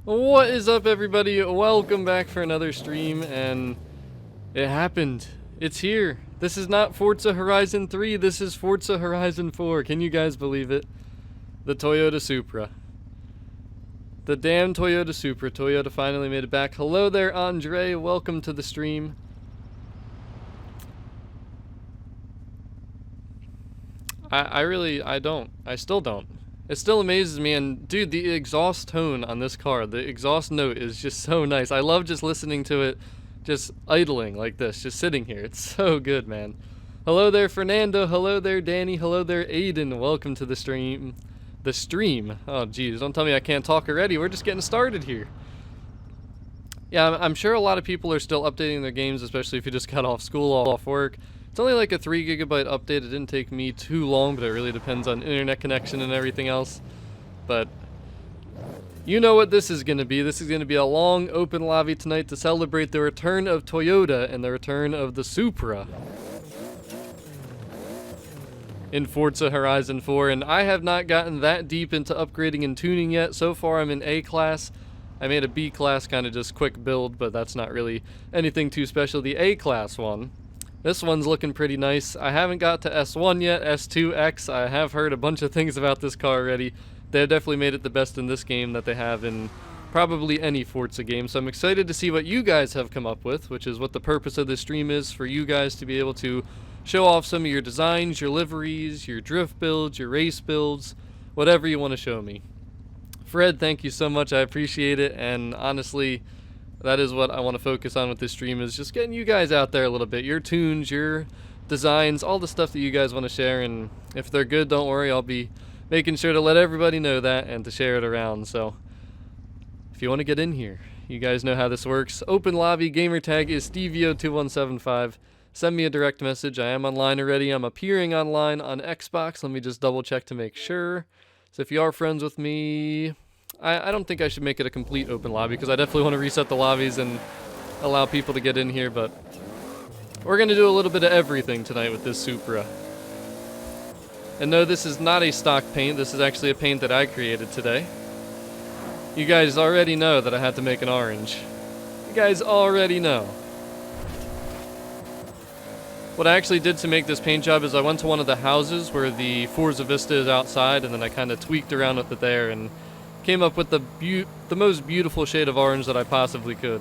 What is up, everybody? Welcome back for another stream, and it happened. It's here. This is not Forza Horizon 3, this is Forza Horizon 4. Can you guys believe it? The Toyota Supra. The damn Toyota Supra. Toyota finally made it back. Hello there, Andre. Welcome to the stream. I still don't. It still amazes me, and dude, the exhaust tone on this car, the exhaust note is just so nice. I love just listening to it, just idling like this, just sitting here. It's so good, man. Hello there, Fernando. Hello there, Danny. Hello there, Aiden. Welcome to the stream. The stream. Oh, geez, don't tell me I can't talk already. We're just getting started here. Yeah, I'm sure a lot of people are still updating their games, especially if you just got off school, off work. It's only like a 3 GB update. It didn't take me too long, but it really depends on internet connection and everything else. But you know what this is going to be. This is going to be a long open lobby tonight to celebrate the return of Toyota and the return of the Supra in Forza Horizon 4. And I have not gotten that deep into upgrading and tuning yet. So far I'm in A class. I made a B class kind of just quick build, but that's not really anything too special. The A class one. This one's looking pretty nice. I haven't got to S1 yet, S2X. I have heard a bunch of things about this car already. They have definitely made it the best in this game that they have in probably any Forza game. So I'm excited to see what you guys have come up with, which is what the purpose of this stream is, for you guys to be able to show off some of your designs, your liveries, your drift builds, your race builds, whatever you want to show me. Fred, thank you so much. I appreciate it, and honestly, that is what I want to focus on with this stream, is just getting you guys out there a little bit. Your tunes, your designs, all the stuff that you guys want to share. And if they're good, don't worry, I'll be making sure to let everybody know that and to share it around. So if you want to get in here, you guys know how this works. Open lobby, gamer tag is Stevio2175. Send me a direct message. I am online already. I'm appearing online on Xbox. Let me just double check to make sure. So if you are friends with me, I don't think I should make it a complete open lobby, because I definitely want to reset the lobbies and allow people to get in here, but we're going to do a little bit of everything tonight with this Supra. And no, this is not a stock paint. This is actually a paint that I created today. You guys already know that I had to make an orange. You guys already know. What I actually did to make this paint job is I went to one of the houses where the Forza Vista is outside, and then I kind of tweaked around with it there and came up with the most beautiful shade of orange that I possibly could.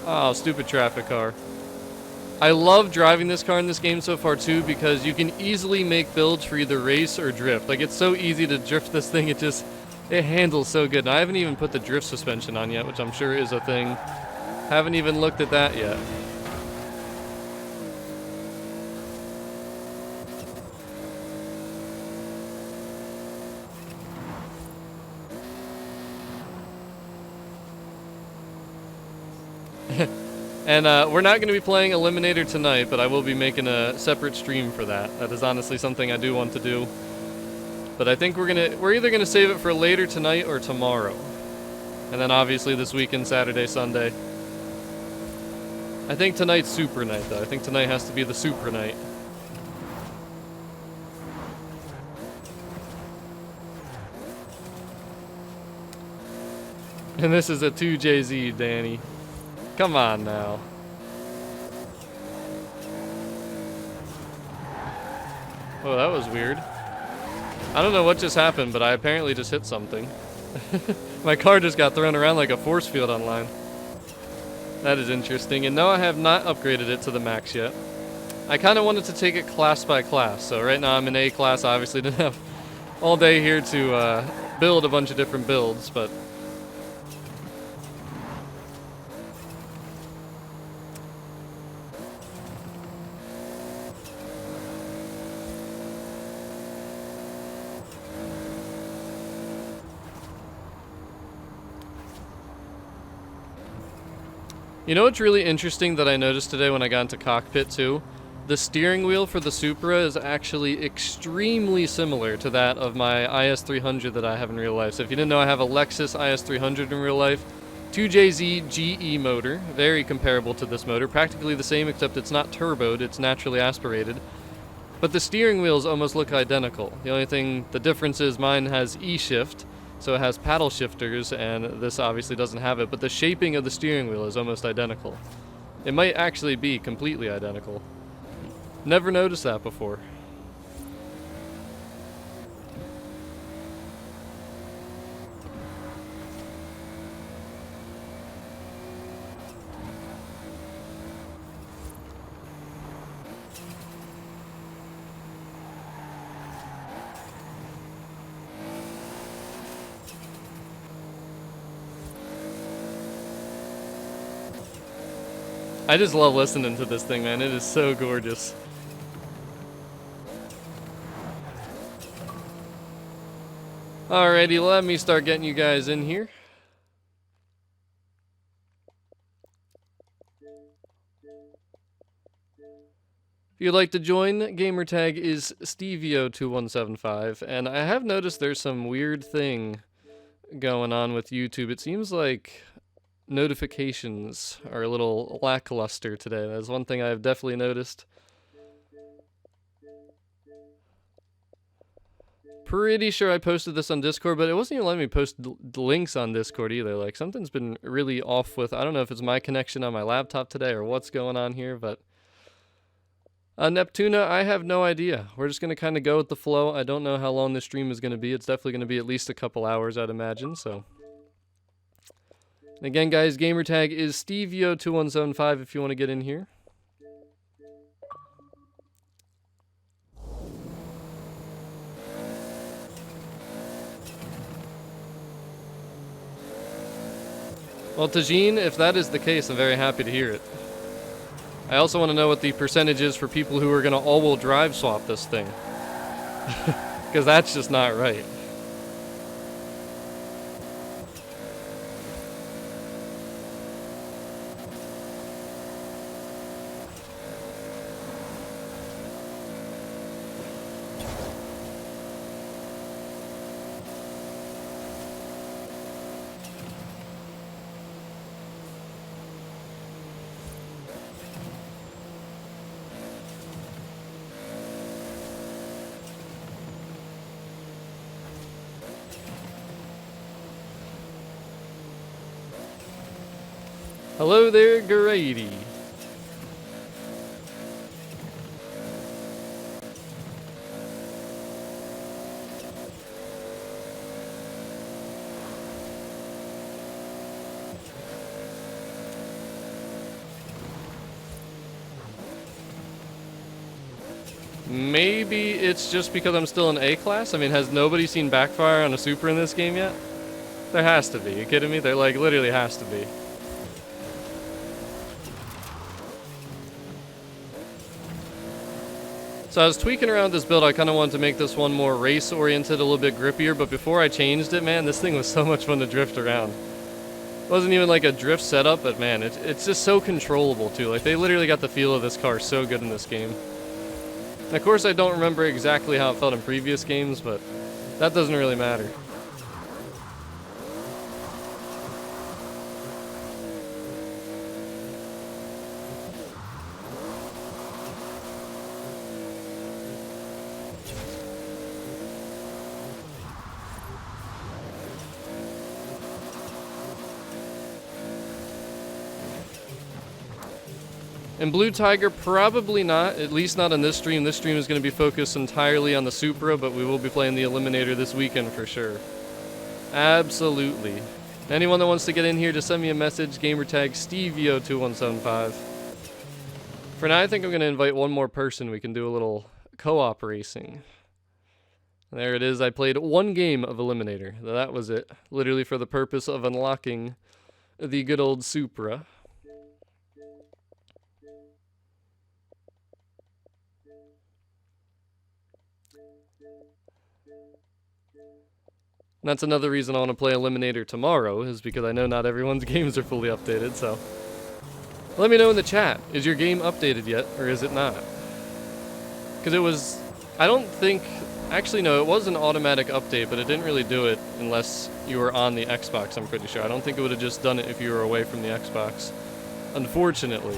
Oh, stupid traffic car. I love driving this car in this game so far too, because you can easily make builds for either race or drift. Like, it's so easy to drift this thing. It handles so good. And I haven't even put the drift suspension on yet, which I'm sure is a thing. Haven't even looked at that yet. And we're not going to be playing Eliminator tonight, but I will be making a separate stream for that. That is honestly something I do want to do. But I think we're either gonna save it for later tonight or tomorrow. And then obviously this weekend, Saturday, Sunday. I think tonight's Supra night, though. I think tonight has to be the Supra night. And this is a 2JZ, Danny. Come on now. Oh, that was weird. I don't know what just happened, but I apparently just hit something. My car just got thrown around like a force field online. That is interesting. And no, I have not upgraded it to the max yet. I kind of wanted to take it class by class. So right now I'm in A class. I obviously didn't have all day here to build a bunch of different builds, but you know what's really interesting that I noticed today when I got into cockpit too? The steering wheel for the Supra is actually extremely similar to that of my IS300 that I have in real life. So if you didn't know, I have a Lexus IS300 in real life. 2JZ GE motor, very comparable to this motor, practically the same except it's not turboed, it's naturally aspirated. But the steering wheels almost look identical. The only thing, the difference is mine has E-shift, so it has paddle shifters, and this obviously doesn't have it, but the shaping of the steering wheel is almost identical. It might actually be completely identical. Never noticed that before. I just love listening to this thing, man. It is so gorgeous. Alrighty, let me start getting you guys in here. If you'd like to join, gamertag is Stevio2175, and I have noticed there's some weird thing going on with YouTube. It seems like notifications are a little lackluster today. That's one thing I've definitely noticed. Pretty sure I posted this on Discord, but it wasn't even letting me post links on Discord either. Like, something's been really off with, I don't know if it's my connection on my laptop today or what's going on here, but Neptuna, I have no idea. We're just going to kind of go with the flow. I don't know how long this stream is going to be. It's definitely going to be at least a couple hours, I'd imagine, so. Again, guys, gamertag is Stevio2175 if you want to get in here. Well, Tajin, if that is the case, I'm very happy to hear it. I also want to know what the percentage is for people who are going to all-wheel drive swap this thing. Because that's just not right. Hello there, Grady. Maybe it's just because I'm still in A-class? I mean, has nobody seen backfire on a Supra in this game yet? There has to be. You kidding me? There, like, literally has to be. So I was tweaking around this build. I kind of wanted to make this one more race-oriented, a little bit grippier, but before I changed it, man, this thing was so much fun to drift around. It wasn't even like a drift setup, but man, it's just so controllable too. Like, they literally got the feel of this car so good in this game. And of course, I don't remember exactly how it felt in previous games, but that doesn't really matter. And Blue Tiger, probably not, at least not on this stream. This stream is going to be focused entirely on the Supra, but we will be playing the Eliminator this weekend for sure. Absolutely. Anyone that wants to get in here, just send me a message, gamertag Stevio2175. For now, I think I'm going to invite one more person. We can do a little co-op racing. There it is. I played one game of Eliminator. That was it. Literally for the purpose of unlocking the good old Supra. And that's another reason I want to play Eliminator tomorrow, is because I know not everyone's games are fully updated, so. Let me know in the chat, is your game updated yet, or is it not? Because it was, I don't think, Actually, no, it was an automatic update, but it didn't really do it unless you were on the Xbox, I'm pretty sure. I don't think it would have just done it if you were away from the Xbox, unfortunately.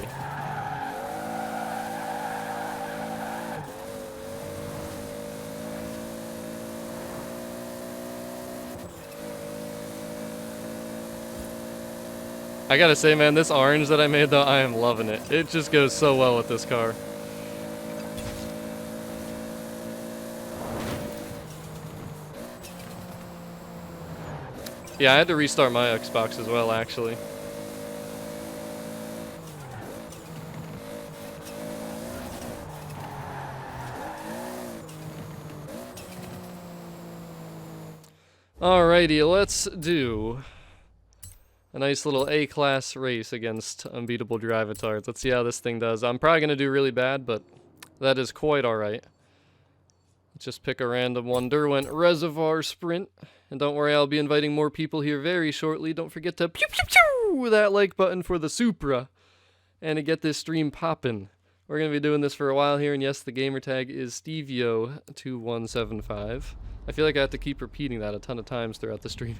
I gotta say, man, this orange that I made, though, I am loving it. It just goes so well with this car. Yeah, I had to restart my Xbox as well, actually. Alrighty, let's do a nice little A-class race against unbeatable drivatars. Let's see how this thing does. I'm probably going to do really bad, but that is quite alright. Let's just pick a random one. Derwent Reservoir Sprint. And don't worry, I'll be inviting more people here very shortly. Don't forget to pew pew pew that like button for the Supra. And to get this stream poppin'. We're going to be doing this for a while here, and yes, the gamer tag is Stevio2175. I feel like I have to keep repeating that a ton of times throughout the stream.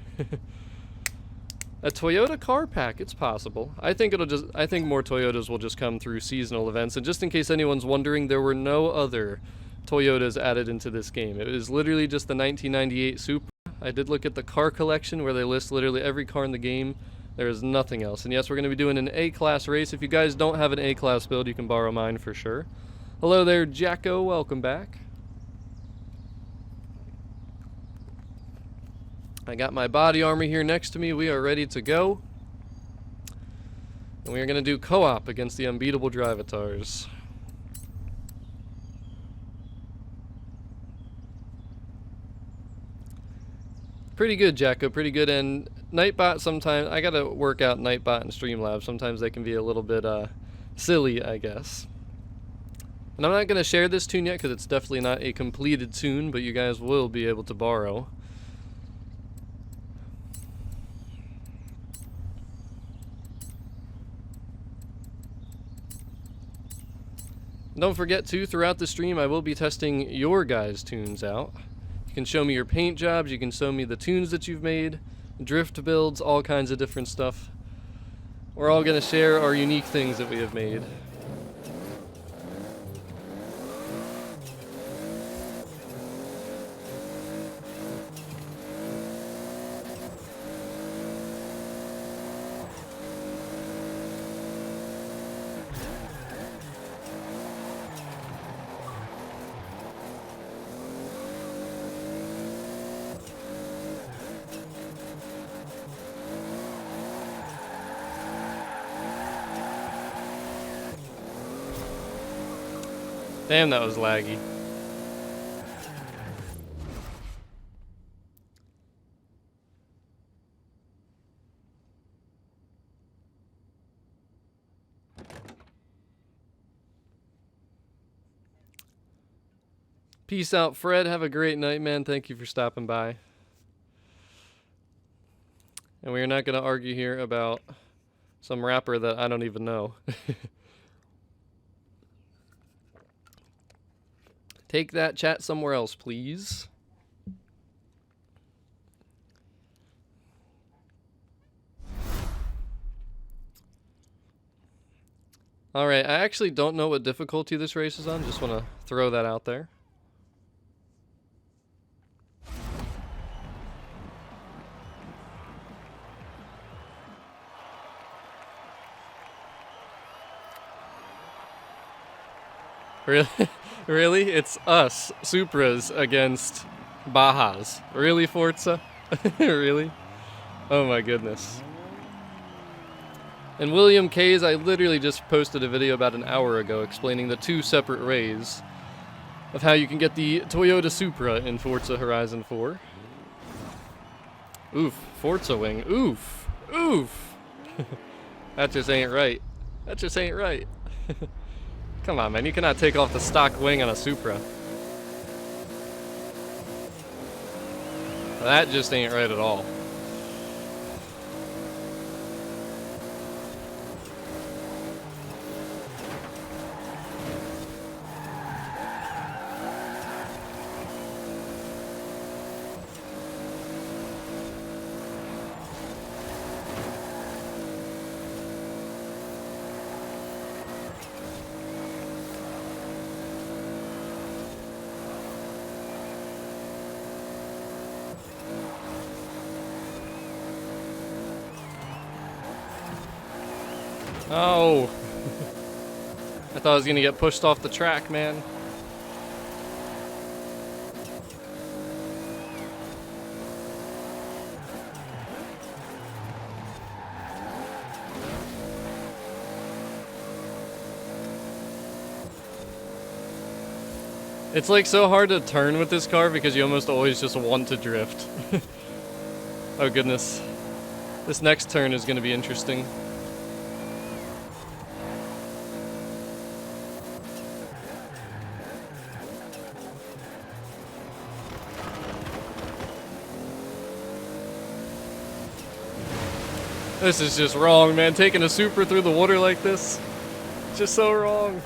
A Toyota car pack, it's possible. I think more Toyotas will just come through seasonal events, and just in case anyone's wondering, there were no other Toyotas added into this game. It was literally just the 1998 Supra. I did look at the car collection where they list literally every car in the game. There is nothing else. And yes, we're going to be doing an A-class race. If you guys don't have an A-class build, you can borrow mine for sure. Hello there, Jacko. Welcome back. I got my body armor here next to me. We are ready to go. And we are going to do co-op against the unbeatable drivatars. Pretty good, Jacko, pretty good. And Nightbot sometimes, I gotta work out Nightbot and Streamlabs. Sometimes they can be a little bit silly, I guess. And I'm not gonna share this tune yet because it's definitely not a completed tune, but you guys will be able to borrow. Don't forget to, throughout the stream, I will be testing your guys' tunes out. You can show me your paint jobs, you can show me the tunes that you've made, drift builds, all kinds of different stuff. We're all going to share our unique things that we have made. Damn, that was laggy. Peace out, Fred. Have a great night, man. Thank you for stopping by. And we are not going to argue here about some rapper that I don't even know. Take that chat somewhere else, please. Alright, I actually don't know what difficulty this race is on. Just want to throw that out there. Really? Really? It's us, Supras, against Bajas. Really, Forza? Really? Oh my goodness. And William K's, I literally just posted a video about an hour ago explaining the two separate ways of how you can get the Toyota Supra in Forza Horizon 4. Oof. Forza wing. Oof. Oof. That just ain't right. That just ain't right. Come on, man. You cannot take off the stock wing on a Supra. That just ain't right at all. Oh. I thought I was gonna get pushed off the track, man. It's like so hard to turn with this car because you almost always just want to drift. Oh goodness. This next turn is gonna be interesting. This is just wrong, man. Taking a Supra through the water like this. It's just so wrong.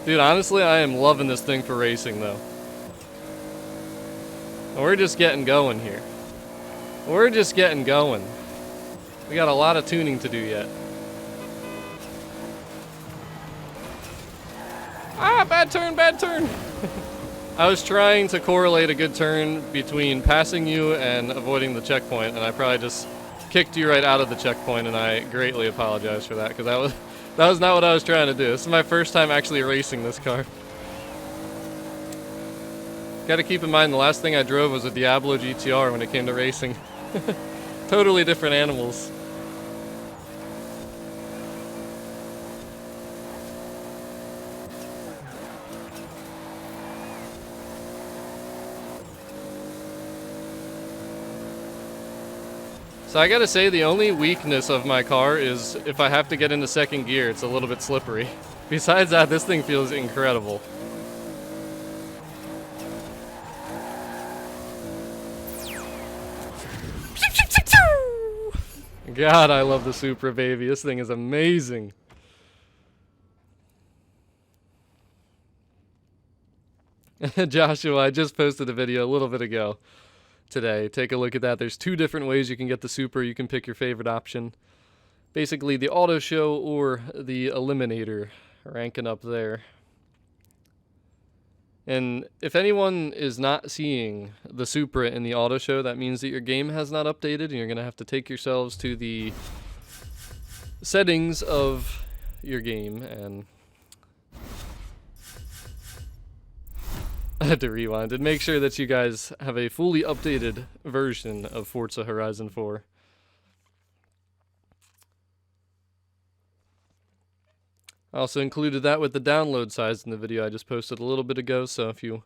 Dude, honestly, I am loving this thing for racing, though. We're just getting going here. We're just getting going. We got a lot of tuning to do yet. Ah, bad turn, bad turn. I was trying to correlate a good turn between passing you and avoiding the checkpoint, and I probably just kicked you right out of the checkpoint, and I greatly apologize for that, because that was not what I was trying to do. This is my first time actually racing this car. Gotta keep in mind, the last thing I drove was a Diablo GTR when it came to racing. Totally different animals. So I gotta say, the only weakness of my car is if I have to get into second gear, it's a little bit slippery. Besides that, this thing feels incredible. God, I love the Supra, baby. This thing is amazing. Joshua, I just posted a video a little bit ago today. Take a look at that. There's two different ways you can get the Supra. You can pick your favorite option. Basically, the auto show or the eliminator, ranking up there. And if anyone is not seeing the Supra in the auto show, that means that your game has not updated, and you're going to have to take yourselves to the settings of your game, and I had to rewind and make sure that you guys have a fully updated version of Forza Horizon 4. I also included that with the download size in the video I just posted a little bit ago, so if you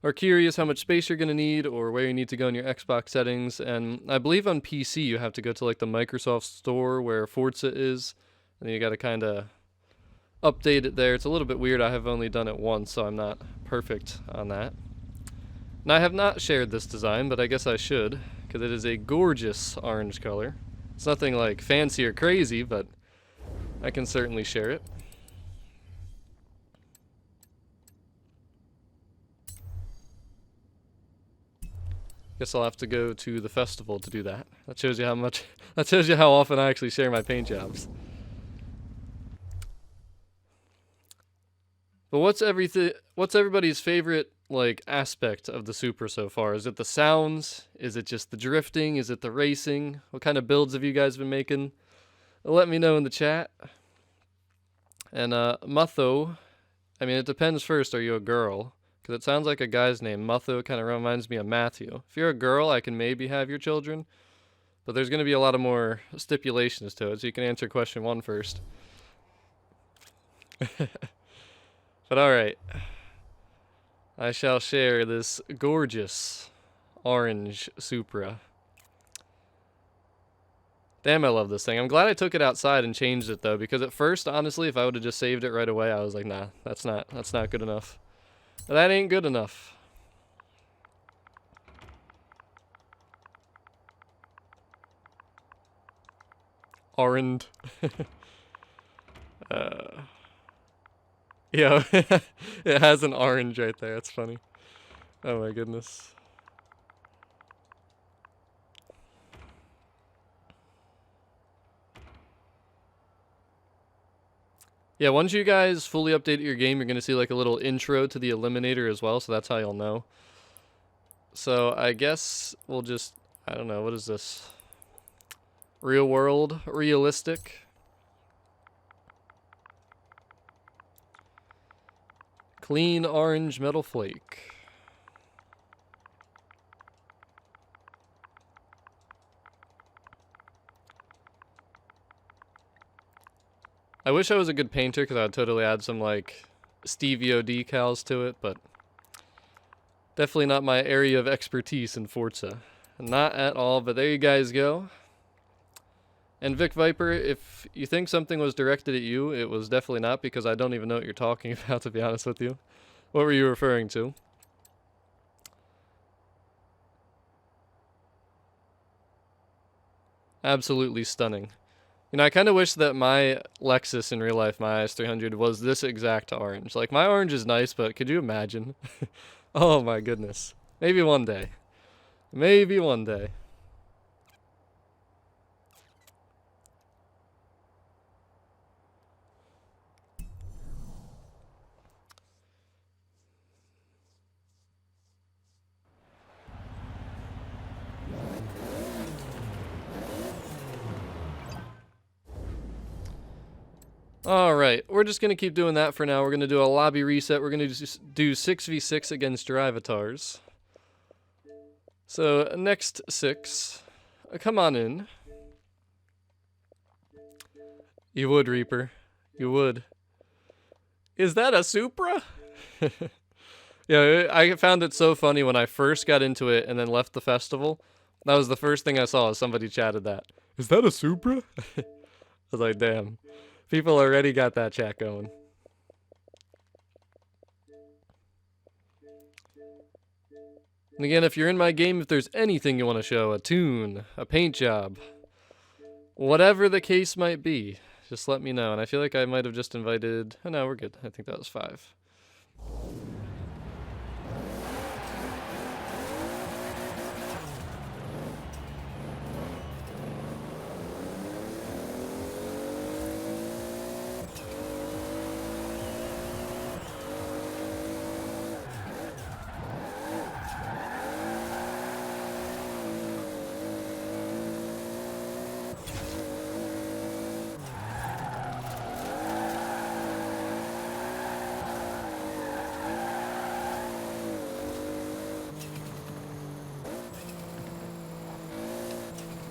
are curious how much space you're going to need or where you need to go in your Xbox settings, and I believe on PC you have to go to like the Microsoft Store where Forza is, and then you got to kind of update it there. It's a little bit weird. I have only done it once, so I'm not perfect on that. And I have not shared this design, but I guess I should, because it is a gorgeous orange color. It's nothing like fancy or crazy, but I can certainly share it. Guess I'll have to go to the festival to do that. That shows you how much, that shows you how often I actually share my paint jobs. But what's everybody's favorite like aspect of the Supra so far? Is it the sounds? Is it just the drifting? Is it the racing? What kind of builds have you guys been making? Let me know in the chat. And Mutho, I mean, it depends first, are you a girl? Because it sounds like a guy's name. Mutho kind of reminds me of Matthew. If you're a girl, I can maybe have your children. But there's going to be a lot of more stipulations to it, so you can answer question 1 first. But alright. I shall share this gorgeous orange Supra. Damn, I love this thing. I'm glad I took it outside and changed it though, because at first, honestly, if I would have just saved it right away, I was like, nah, that's not good enough. But that ain't good enough. Orange. Yo, it has an orange right there. That's funny. Oh my goodness. Yeah, once you guys fully update your game, you're going to see like a little intro to the Eliminator as well, so that's how you'll know. So I guess we'll just, I don't know, what is this? Real world, realistic. Clean orange metal flake. I wish I was a good painter because I would totally add some like Stevio decals to it, but definitely not my area of expertise in Forza. Not at all, but there you guys go. And Vic Viper, if you think something was directed at you, it was definitely not, because I don't even know what you're talking about, to be honest with you. What were you referring to? Absolutely stunning. You know, I kind of wish that my Lexus in real life, my IS300, was this exact orange. Like, my orange is nice, but could you imagine? Oh my goodness. Maybe one day. Maybe one day. Alright, we're just going to keep doing that for now. We're going to do a lobby reset. We're going to do 6v6 against Drivatars. So, next 6. Come on in. You would, Reaper. You would. Is that a Supra? Yeah, I found it so funny when I first got into it and then left the festival. That was the first thing I saw, somebody chatted that. Is that a Supra? I was like, damn. People already got that chat going. And again, if you're in my game, if there's anything you want to show, a tune, a paint job, whatever the case might be, just let me know. And I feel like I might have just invited... Oh, no, we're good. I think that was 5.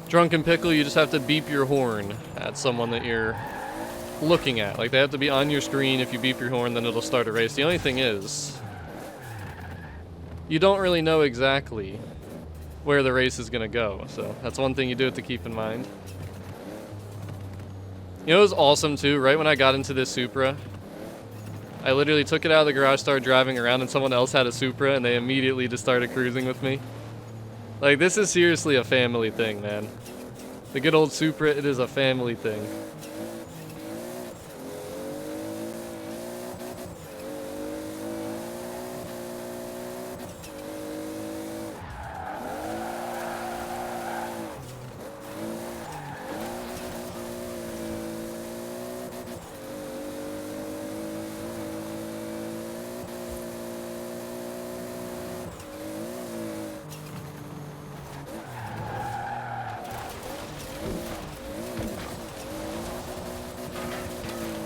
Drunken Pickle, you just have to beep your horn at someone that you're looking at. Like, they have to be on your screen. If you beep your horn, then it'll start a race. The only thing is, you don't really know exactly where the race is going to go. So that's one thing you do have to keep in mind. You know, it was awesome, too. Right when I got into this Supra, I literally took it out of the garage, started driving around, and someone else had a Supra, and they immediately just started cruising with me. Like, this is seriously a family thing, man. The good old Supra, it is a family thing.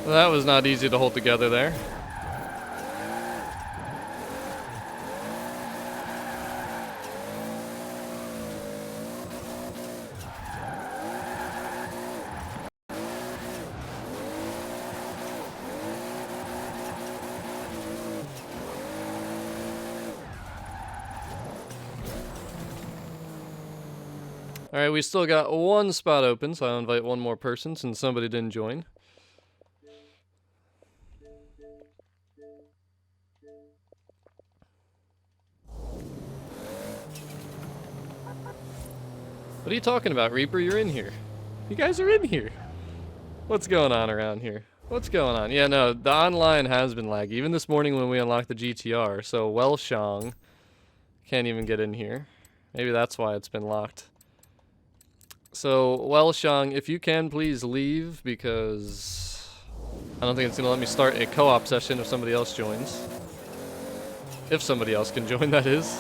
Well, that was not easy to hold together there. Alright, we still got one spot open, so I'll invite one more person since somebody didn't join. What are you talking about, Reaper? You're in here. You guys are in here. What's going on around here? What's going on? Yeah, no, the online has been laggy. Even this morning when we unlocked the GTR. So, Welshong can't even get in here. Maybe that's why it's been locked. So, Welshong, if you can, please leave, because I don't think it's going to let me start a co-op session if somebody else joins. If somebody else can join, that is.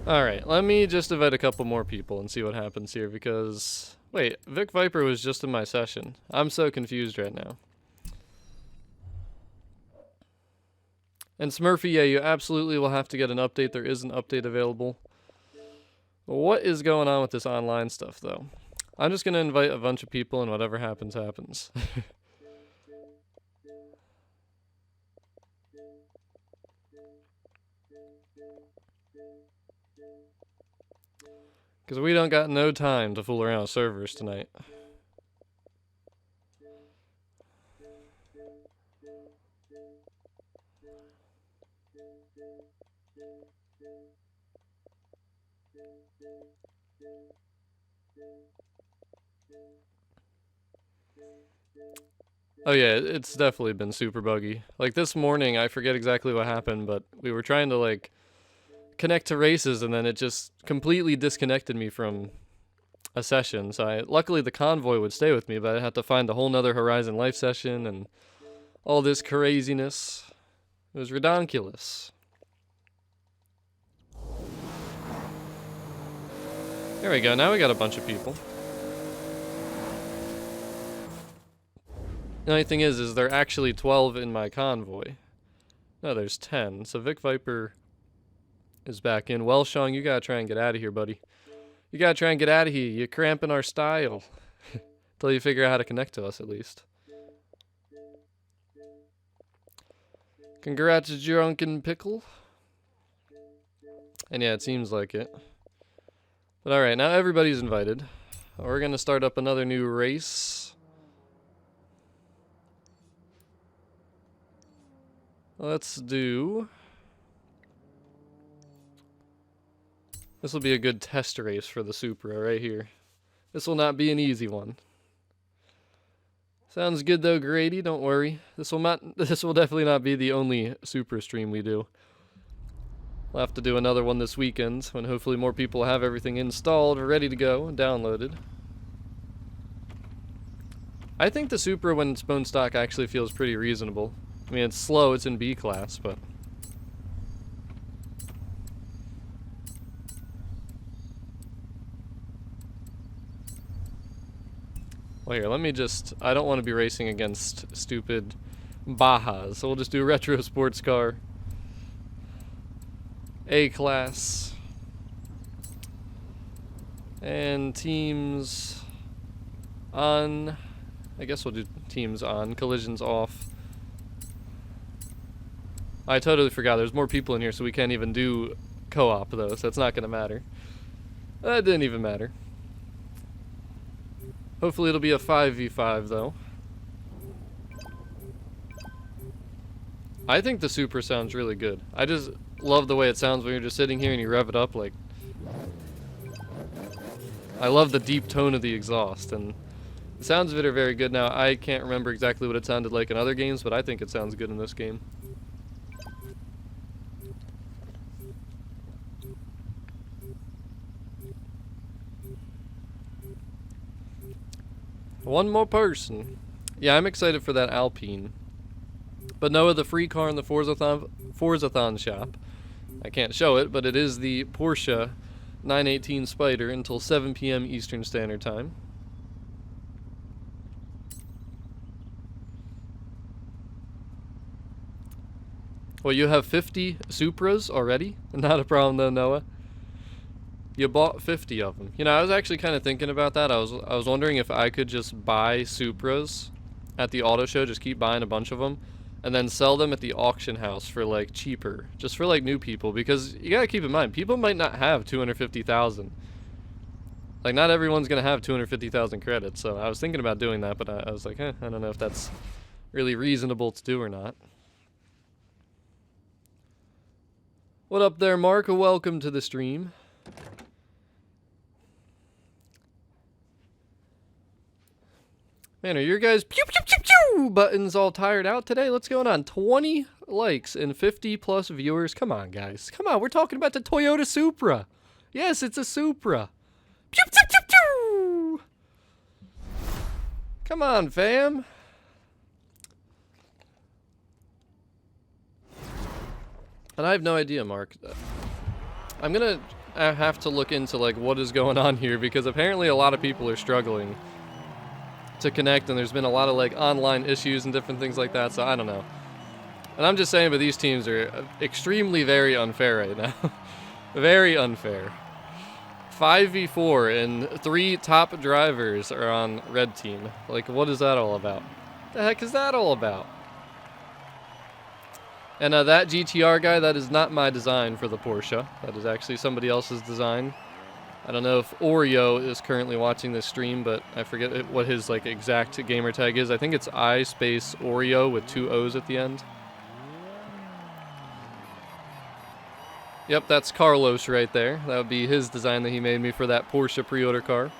Alright, let me just invite a couple more people and see what happens here, because... Wait, Vic Viper was just in my session. I'm so confused right now. And Smurfy, yeah, you absolutely will have to get an update. There is an update available. What is going on with this online stuff, though? I'm just going to invite a bunch of people, and whatever happens, happens. Because we don't got no time to fool around with servers tonight. Oh yeah, it's definitely been super buggy. Like this morning, I forget exactly what happened, but we were trying to like connect to races, and then it just completely disconnected me from a session. So luckily the convoy would stay with me, but I had to find a whole nother Horizon Life session and all this craziness. It was redonkulous. There we go, now we got a bunch of people. The only thing is there are actually 12 in my convoy. No, there's 10. So Vic Viper is back in. Welshong, you gotta try and get out of here, buddy. You gotta try and get out of here. You're cramping our style. Until you figure out how to connect to us, at least. Congrats, Drunken Pickle. And yeah, it seems like it. But alright, now everybody's invited. We're gonna start up another new race. Let's do... This will be a good test race for the Supra right here. This will not be an easy one. Sounds good though, Grady, don't worry. This will definitely not be the only Supra stream we do. We'll have to do another one this weekend, when hopefully more people have everything installed, ready to go, and downloaded. I think the Supra, when it's bone stock, actually feels pretty reasonable. I mean, it's slow, it's in B class, but... Well, here, let me just... I don't want to be racing against stupid Bajas, so we'll just do retro sports car. A class. And teams on. I guess we'll do teams on. Collisions off. I totally forgot. There's more people in here, so we can't even do co-op, though, so it's not going to matter. That didn't even matter. Hopefully it'll be a 5v5, though. I think the Supra sounds really good. I just love the way it sounds when you're just sitting here and you rev it up, like... I love the deep tone of the exhaust, and the sounds of it are very good. Now, I can't remember exactly what it sounded like in other games, but I think it sounds good in this game. One more person. Yeah, I'm excited for that Alpine. But Noah, the free car in the Forzathon shop. I can't show it, but it is the Porsche 918 Spider until 7 p.m. Eastern Standard Time. Well, you have 50 Supras already? Not a problem though, Noah. You bought 50 of them. You know, I was actually kind of thinking about that. I was wondering if I could just buy Supras at the auto show, just keep buying a bunch of them, and then sell them at the auction house for like cheaper, just for like new people, because you gotta keep in mind, people might not have 250,000. Like, not everyone's gonna have 250,000 credits, so I was thinking about doing that, but I was like, I don't know if that's really reasonable to do or not. What up there, Mark? Welcome to the stream. Man, are your guys' pew pew pew pew buttons all tired out today? What's going on? 20 likes and 50 plus viewers. Come on, guys. Come on, we're talking about the Toyota Supra. Yes, it's a Supra. Pew pew pew pew. Come on, fam. And I have no idea, Mark. I'm gonna have to look into like what is going on here, because apparently a lot of people are struggling to connect, and there's been a lot of like online issues and different things like that, so I don't know. And I'm just saying, but these teams are extremely very unfair right now. Very unfair. 5v4 and 3 top drivers are on red team. Like, what is that all about? The heck is that all about? And that GTR guy, that is not my design for the Porsche. That is actually somebody else's design. I don't know if Oreo is currently watching this stream, but I forget what his like exact gamer tag is. I think it's I space Oreo with 2 O's at the end. Yep, that's Carlos right there. That would be his design that he made me for that Porsche pre-order car.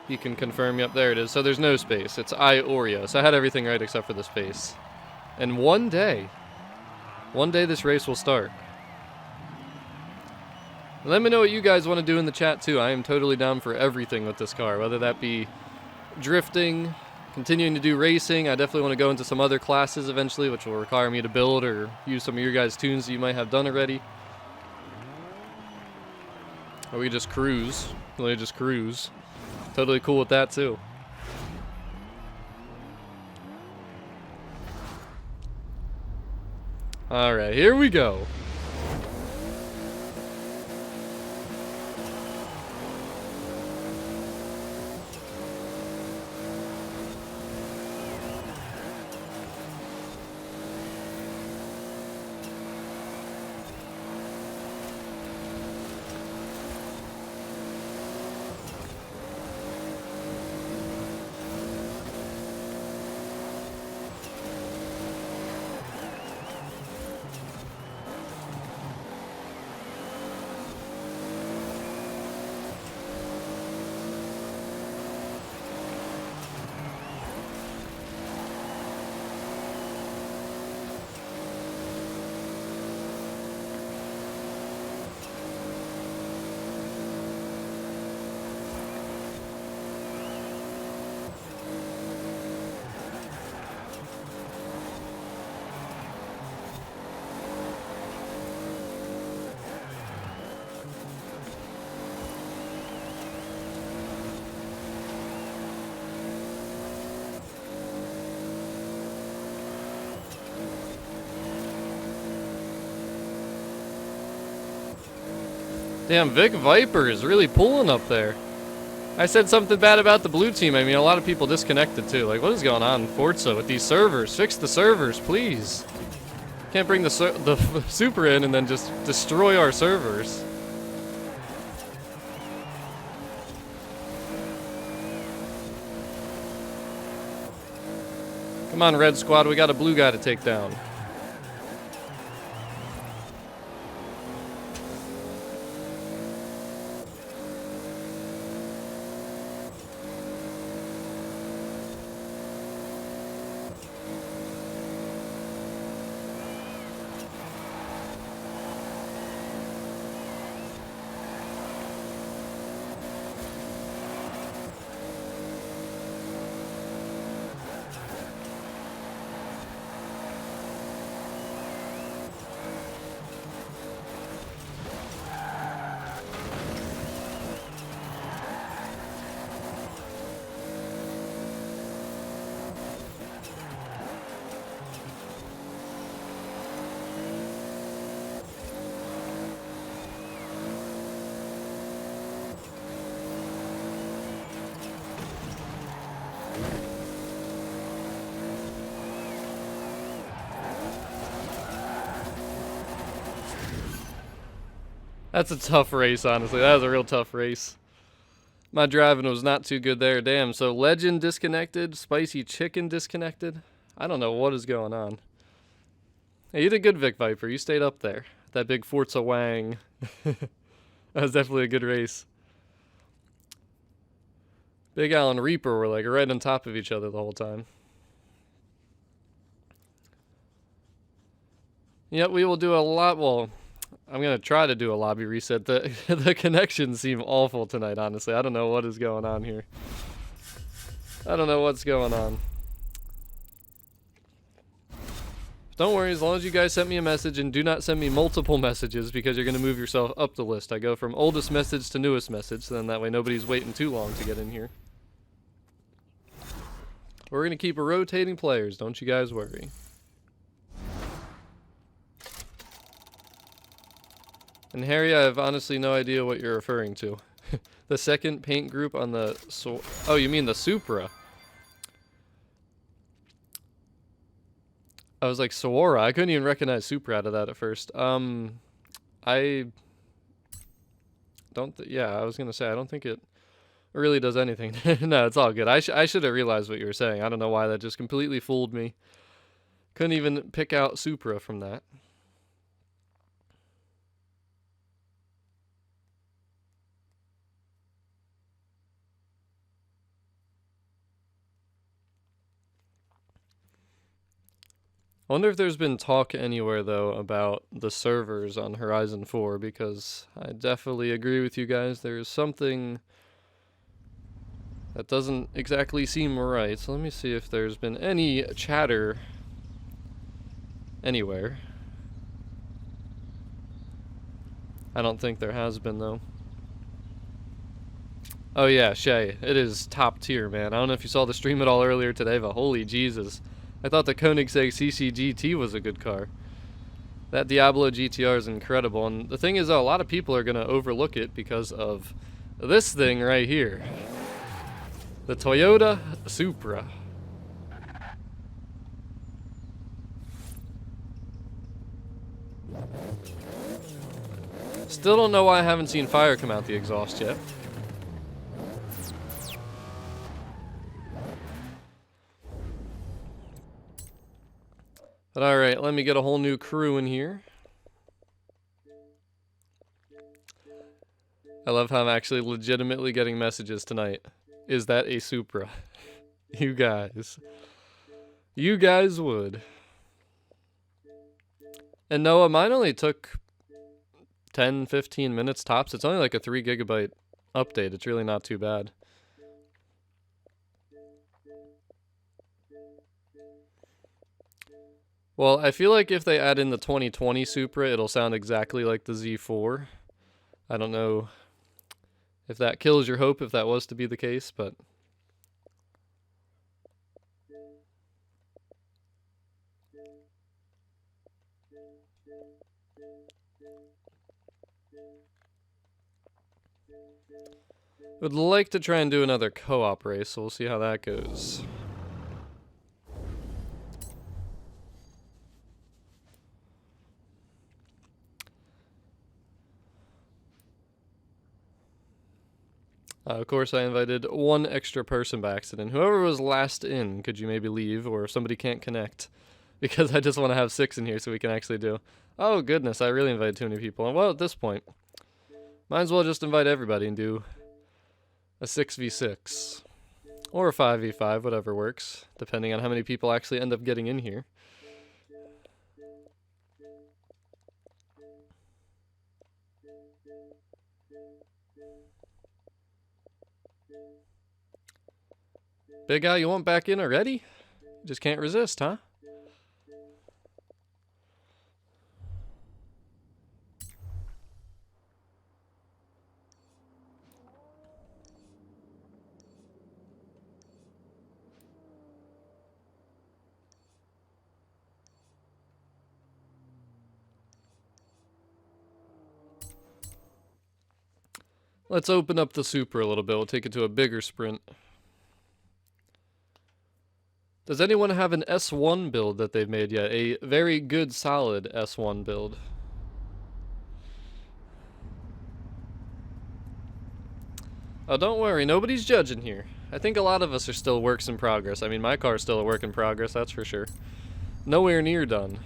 He can confirm, yep, there it is. So there's no space. It's I Oreo. So I had everything right except for the space. And one day this race will start. Let me know what you guys want to do in the chat too. I am totally down for everything with this car, whether that be drifting, continuing to do racing. I definitely want to go into some other classes eventually, which will require me to build or use some of your guys' tunes that you might have done already. Or we just cruise. Really just cruise. Totally cool with that too. Alright, here we go. Damn, Vic Viper is really pulling up there. I said something bad about the blue team. I mean, a lot of people disconnected too. Like, what is going on in Forza with these servers? Fix the servers, please. Can't bring the Supra in and then just destroy our servers. Come on, Red Squad, we got a blue guy to take down. That's a tough race, honestly. That was a real tough race. My driving was not too good there. Damn, so Legend disconnected, Spicy Chicken disconnected. I don't know what is going on. Hey, you did good, Vic Viper. You stayed up there. That big Forza Wang. That was definitely a good race. Big Al and Reaper were like right on top of each other the whole time. Yep, we will do a lot. Well, I'm going to try to do a lobby reset. The connections seem awful tonight, honestly. I don't know what is going on here. I don't know what's going on. Don't worry, as long as you guys send me a message, and do not send me multiple messages because you're going to move yourself up the list. I go from oldest message to newest message, so then that way nobody's waiting too long to get in here. We're going to keep rotating players, don't you guys worry. And Harry, I have honestly no idea what you're referring to. The second paint group on the... oh, you mean the Supra. I was like, Sawara. I couldn't even recognize Supra out of that at first. I don't... yeah, I was going to say, I don't think it really does anything. No, it's all good. I should have realized what you were saying. I don't know why that just completely fooled me. Couldn't even pick out Supra from that. I wonder if there's been talk anywhere, though, about the servers on Horizon 4, because I definitely agree with you guys. There's something that doesn't exactly seem right. So let me see if there's been any chatter anywhere. I don't think there has been, though. Oh yeah, Shay, it is top tier, man. I don't know if you saw the stream at all earlier today, but holy Jesus. I thought the Koenigsegg CC GT was a good car. That Diablo GTR is incredible, and the thing is, a lot of people are going to overlook it because of this thing right here. The Toyota Supra. Still don't know why I haven't seen fire come out the exhaust yet. But alright, let me get a whole new crew in here. I love how I'm actually legitimately getting messages tonight. Is that a Supra? You guys. You guys would. And Noah, mine only took 10-15 minutes tops. It's only like a 3 GB update. It's really not too bad. Well, I feel like if they add in the 2020 Supra, it'll sound exactly like the Z4. I don't know if that kills your hope if that was to be the case, but... would like to try and do another co-op race, so we'll see how that goes. Of course, I invited one extra person by accident. Whoever was last in, could you maybe leave, or if somebody can't connect? Because I just want to have 6 in here so we can actually do... oh, goodness, I really invited too many people. Well, at this point, might as well just invite everybody and do a 6v6. Or a 5v5, whatever works, depending on how many people actually end up getting in here. Big guy, you want back in already? Just can't resist, huh? Let's open up the Supra a little bit. We'll take it to a bigger sprint. Does anyone have an S1 build that they've made yet? A very good, solid S1 build. Oh, don't worry. Nobody's judging here. I think a lot of us are still works in progress. I mean, my car's still a work in progress, that's for sure. Nowhere near done.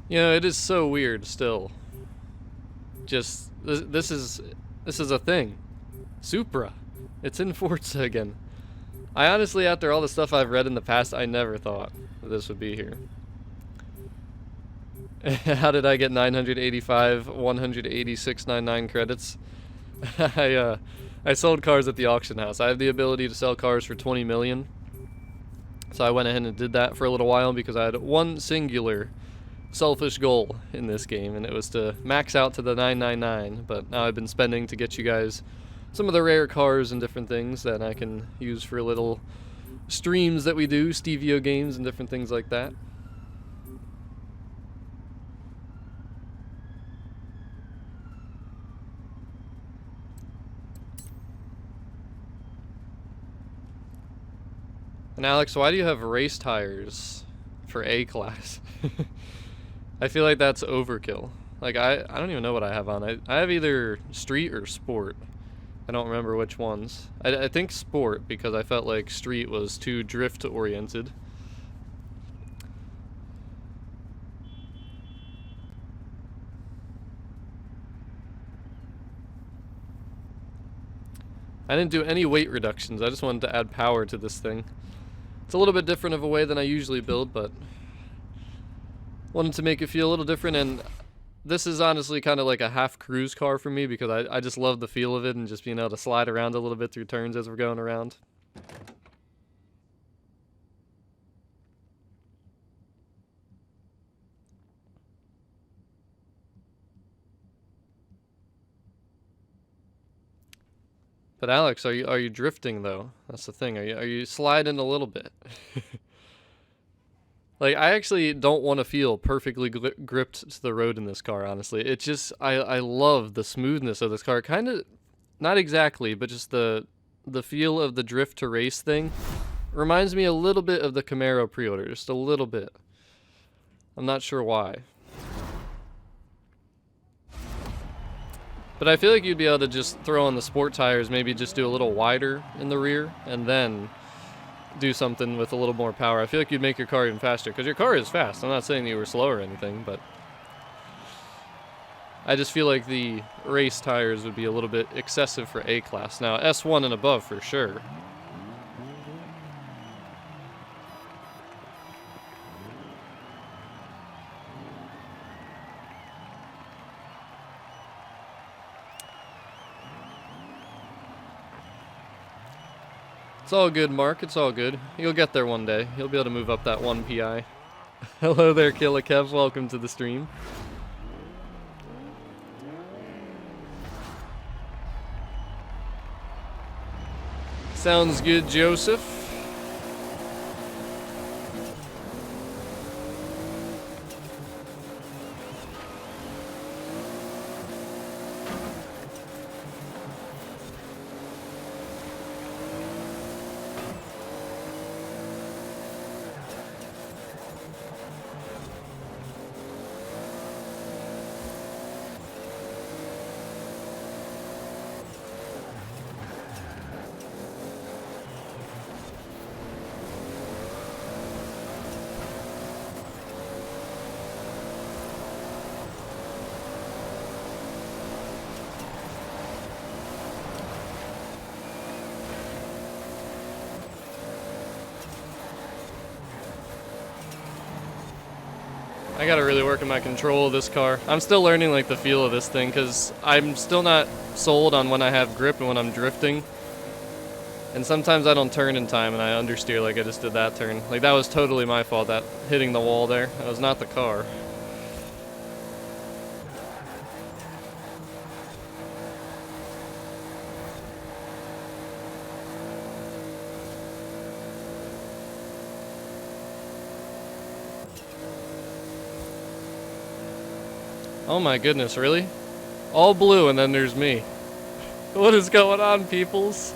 You know, it is so weird still. Just this is a thing. Supra. It's in Forza again. I honestly, after all the stuff I've read in the past, I never thought this would be here. How did I get 985, 186.99 credits? I sold cars at the auction house. I have the ability to sell cars for 20 million. So I went ahead and did that for a little while because I had one singular selfish goal in this game, and it was to max out to the 999. But now I've been spending to get you guys some of the rare cars and different things that I can use for little streams that we do, Stevio games and different things like that. And Alex, why do you have race tires for A class? I feel like that's overkill. Like, I don't even know what I have on. I have either street or sport. I don't remember which ones. I think sport, because I felt like street was too drift oriented. I didn't do any weight reductions. I just wanted to add power to this thing. It's a little bit different of a way than I usually build, but wanted to make it feel a little different. And this is honestly kind of like a half cruise car for me because I just love the feel of it and just being able to slide around a little bit through turns as we're going around. But Alex, are you drifting though? That's the thing. Are you sliding a little bit? Like, I actually don't want to feel perfectly gripped to the road in this car, honestly. It's just, I love the smoothness of this car. Kind of, not exactly, but just the feel of the drift to race thing reminds me a little bit of the Camaro pre-order, just a little bit. I'm not sure why. But I feel like you'd be able to just throw on the sport tires, maybe just do a little wider in the rear, and then do something with a little more power. I feel like you'd make your car even faster, because your car is fast. I'm not saying you were slow or anything, but I just feel like the race tires would be a little bit excessive for A class. Now, S1 and above for sure. It's all good, Mark. It's all good. You'll get there one day. You'll be able to move up that 1 PI. Hello there, Killa Kev. Welcome to the stream. Sounds good, Joseph. I gotta really work on my control of this car. I'm still learning like the feel of this thing because I'm still not sold on when I have grip and when I'm drifting. And sometimes I don't turn in time and I understeer like I just did that turn. Like that was totally my fault, that hitting the wall there. That was not the car. Oh my goodness, really? All blue and then there's me. What is going on, peoples?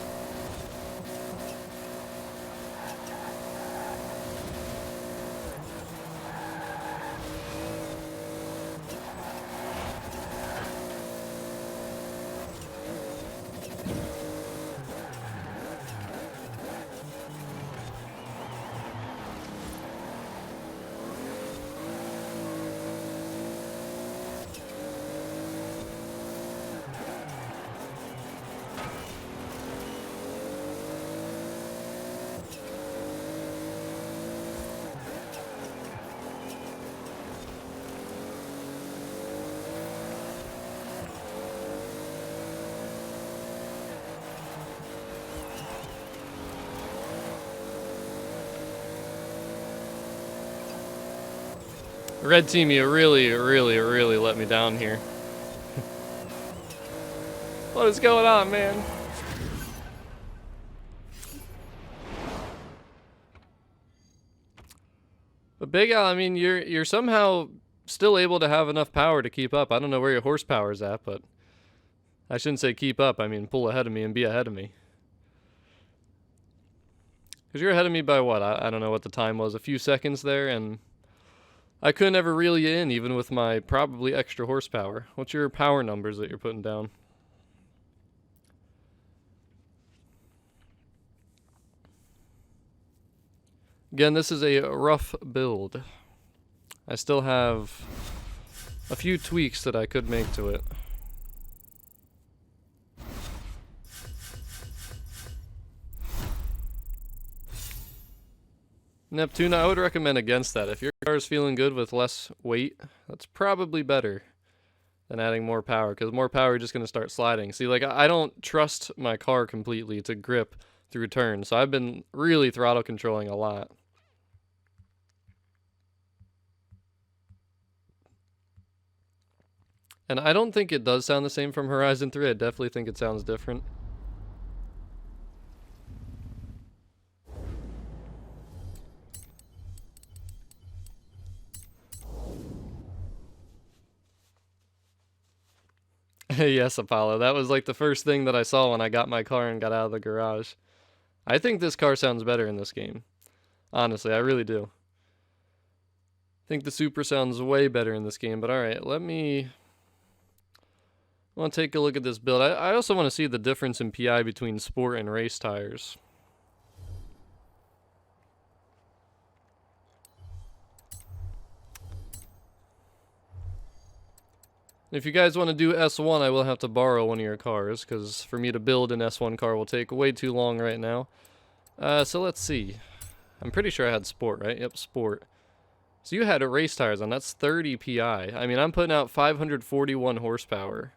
Red team, you really let me down here. What is going on, man? But Big Al, I mean, you're somehow still able to have enough power to keep up. I don't know where your horsepower's at, but I shouldn't say keep up. I mean, pull ahead of me and be ahead of me. Because you're ahead of me by what? I don't know what the time was. A few seconds there, and I couldn't ever reel you in, even with my probably extra horsepower. What's your power numbers that you're putting down? Again, this is a rough build. I still have a few tweaks that I could make to it. Neptune, I would recommend against that. If your car is feeling good with less weight, that's probably better than adding more power, because more power, you're just going to start sliding. See, like, I don't trust my car completely to grip through turns, so I've been really throttle controlling a lot. And I don't think it does sound the same from Horizon 3. I definitely think it sounds different. Yes, Apollo. That was like the first thing that I saw when I got my car and got out of the garage. I think this car sounds better in this game. Honestly, I really do. I think the Supra sounds way better in this game, but alright, I want to take a look at this build. I also want to see the difference in PI between sport and race tires. If you guys want to do S1, I will have to borrow one of your cars, because for me to build an S1 car will take way too long right now. So let's see. I'm pretty sure I had sport, right? Yep, sport. So you had race tires on. That's 30 PI. I mean, I'm putting out 541 horsepower.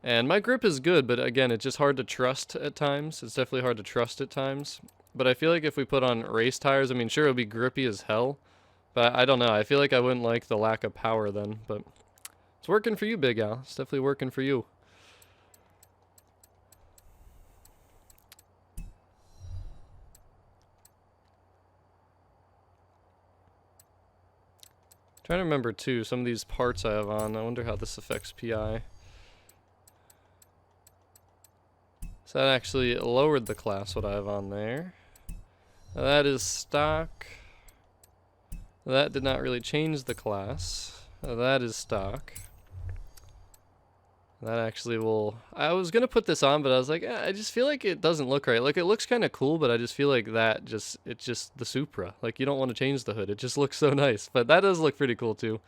And my grip is good, but again, it's just hard to trust at times. It's definitely hard to trust at times. But I feel like if we put on race tires, I mean, sure, it'll be grippy as hell. But I don't know. I feel like I wouldn't like the lack of power then, but it's working for you, Big Al. It's definitely working for you. Trying to remember too, some of these parts I have on. I wonder how this affects PI. So that actually lowered the class, what I have on there. Now that is stock. That did not really change the class. That is stock. That actually will... I was going to put this on, but I was like, I just feel like it doesn't look right. Like, it looks kind of cool, but I just feel like it's just the Supra. Like, you don't want to change the hood. It just looks so nice. But that does look pretty cool, too.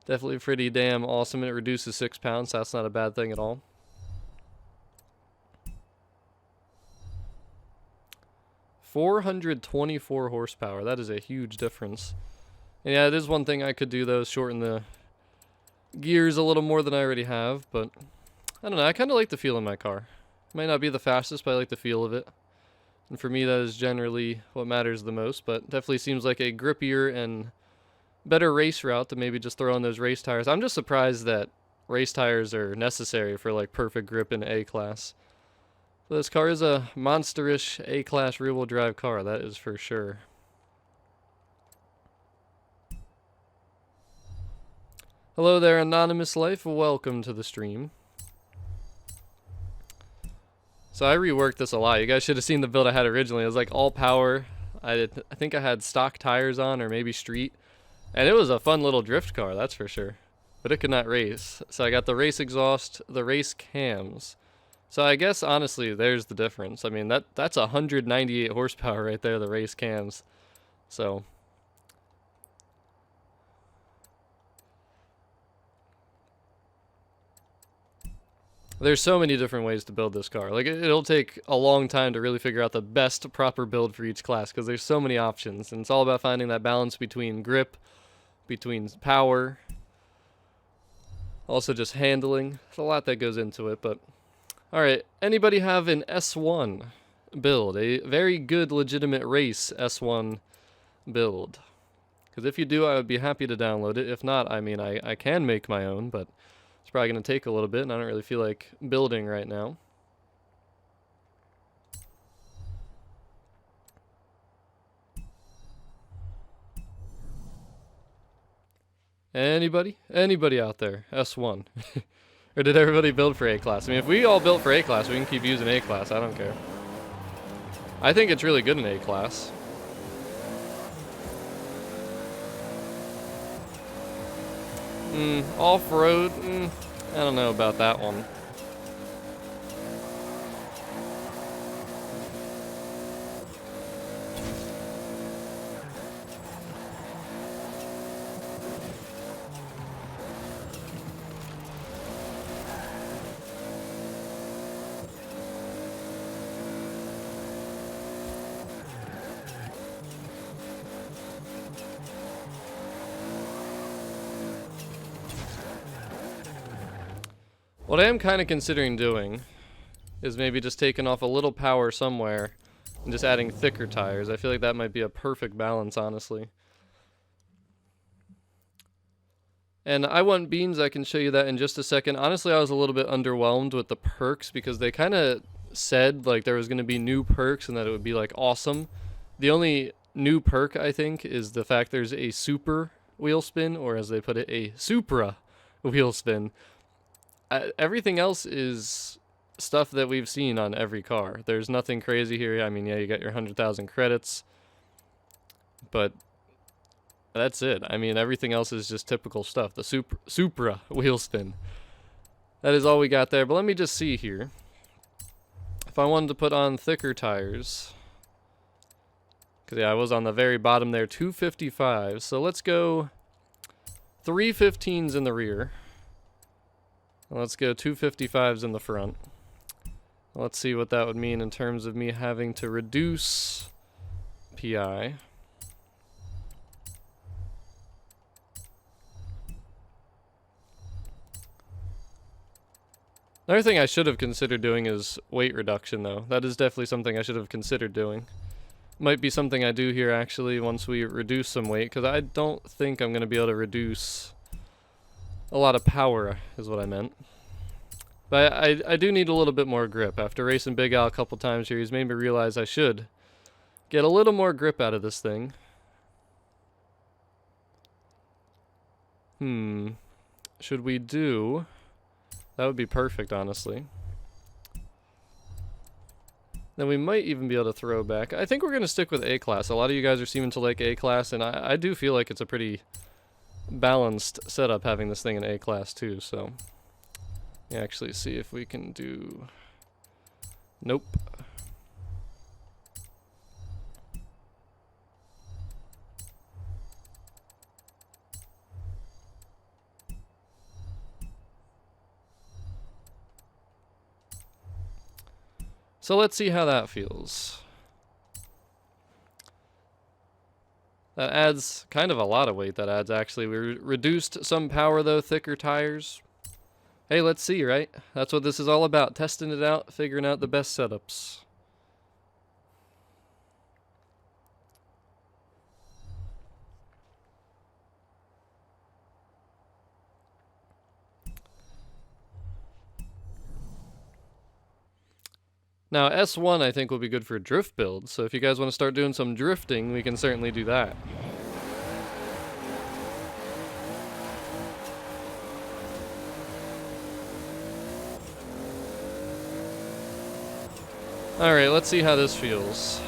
Definitely pretty damn awesome. It reduces 6 pounds, so that's not a bad thing at all. $424 horsepower. That is a huge difference. And yeah, it is one thing I could do, though, is shorten the gears a little more than I already have, but I don't know, I kind of like the feel of my car. It might not be the fastest, but I like the feel of it. And for me, that is generally what matters the most, but definitely seems like a grippier and better race route to maybe just throw on those race tires. I'm just surprised that race tires are necessary for like perfect grip in A-Class. So this car is a monsterish A-Class rear-wheel drive car, that is for sure. Hello there, Anonymous Life. Welcome to the stream. So I reworked this a lot. You guys should have seen the build I had originally. It was like all power. I think I had stock tires on, or maybe street. And it was a fun little drift car, that's for sure. But it could not race. So I got the race exhaust, the race cams. So I guess, honestly, there's the difference. I mean, that's 198 horsepower right there, the race cams. So... there's so many different ways to build this car. Like, it'll take a long time to really figure out the best proper build for each class, because there's so many options. And it's all about finding that balance between grip, between power, also just handling. There's a lot that goes into it, but... alright, anybody have an S1 build? A very good, legitimate race S1 build? Because if you do, I would be happy to download it. If not, I mean, I can make my own, but it's probably going to take a little bit, and I don't really feel like building right now. Anybody? Anybody out there? S1. Or did everybody build for A-Class? I mean, if we all built for A-Class, we can keep using A-Class. I don't care. I think it's really good in A-Class. Off-road? I don't know about that one. What I am kind of considering doing is maybe just taking off a little power somewhere and just adding thicker tires. I feel like that might be a perfect balance, honestly. And I want beans, I can show you that in just a second. Honestly, I was a little bit underwhelmed with the perks because they kind of said like there was going to be new perks and that it would be like awesome. The only new perk, I think, is the fact there's a super wheel spin, or as they put it, a Supra wheel spin. Everything else is stuff that we've seen on every car. There's nothing crazy here. I mean, yeah, you got your 100,000 credits, but that's it. I mean, everything else is just typical stuff. The Supra wheel spin. That is all we got there. But let me just see here. If I wanted to put on thicker tires, because yeah, I was on the very bottom there, 255. So let's go 315s in the rear. Let's go 255s in the front. Let's see what that would mean in terms of me having to reduce PI. Another thing I should have considered doing is weight reduction, though. That is definitely something I should have considered doing. Might be something I do here, actually, once we reduce some weight, because I don't think I'm going to be able to reduce a lot of power, is what I meant. But I do need a little bit more grip. After racing Big Al a couple times here, he's made me realize I should get a little more grip out of this thing. Should we do... That would be perfect, honestly. Then we might even be able to throw back. I think we're going to stick with A-Class. A lot of you guys are seeming to like A-Class, and I do feel like it's a pretty balanced setup having this thing in A-Class too, so... Yeah, actually see if we can do... Nope. So let's see how that feels. That adds kind of a lot of weight, that adds actually. We reduced some power though, thicker tires. Hey, let's see, right? That's what this is all about, testing it out, figuring out the best setups. Now, S1 I think will be good for drift builds, so if you guys want to start doing some drifting, we can certainly do that. Alright, let's see how this feels.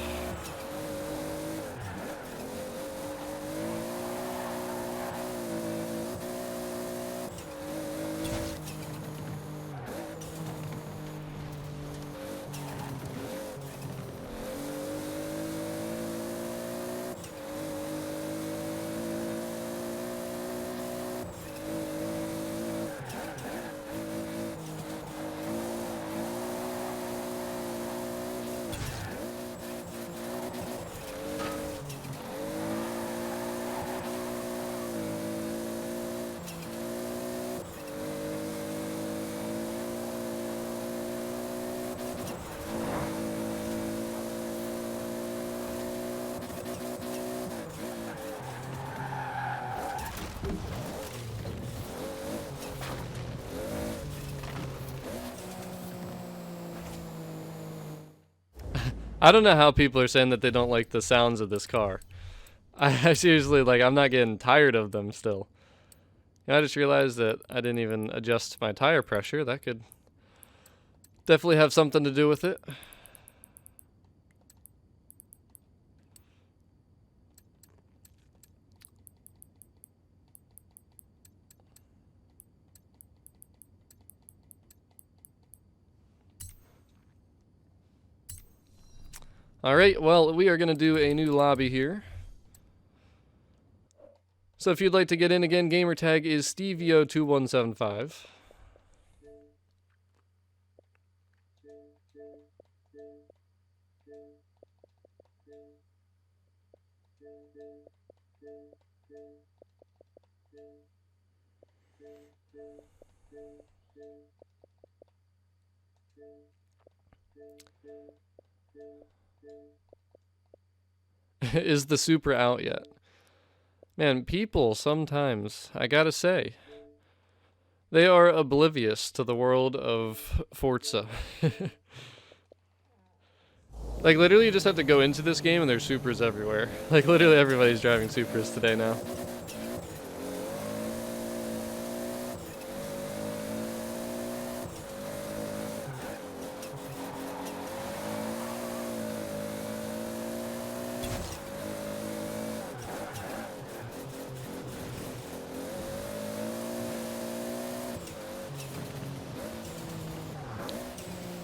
I don't know how people are saying that they don't like the sounds of this car. I seriously, like, I'm not getting tired of them still. I just realized that I didn't even adjust my tire pressure. That could definitely have something to do with it. Alright, well, we are going to do a new lobby here. So if you'd like to get in again, gamer tag is Stevio2175. Is the Supra out yet? Man, people sometimes, I gotta say, they are oblivious to the world of Forza. Like, literally, you just have to go into this game and there's Supras everywhere. Like, literally everybody's driving Supras today now.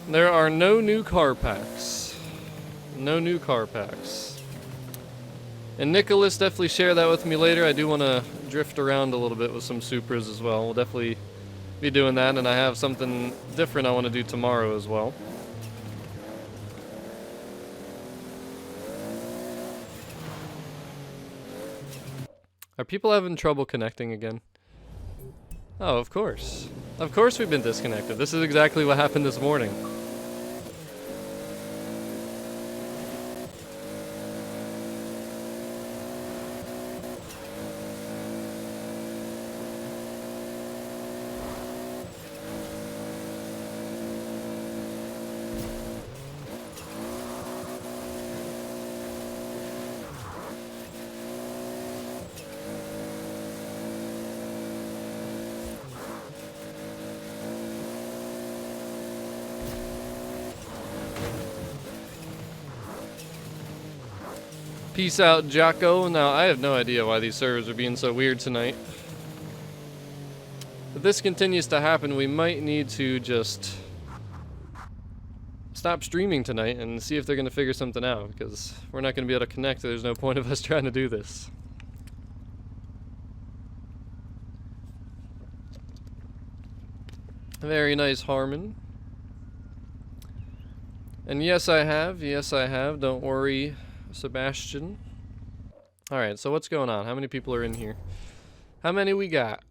There are no new car packs. No new car packs. And Nicholas, definitely share that with me later. I do want to drift around a little bit with some Supras as well. We'll definitely be doing that, and I have something different I want to do tomorrow as well. Are people having trouble connecting again? Oh, of course. Of course we've been disconnected. This is exactly what happened this morning. Peace out, Jocko. Now, I have no idea why these servers are being so weird tonight. If this continues to happen, we might need to just stop streaming tonight and see if they're going to figure something out, because we're not going to be able to connect. There's no point of us trying to do this. Very nice, Harmon. And yes, I have. Yes, I have. Don't worry, Sebastian. Alright, so what's going on? How many people are in here? How many we got?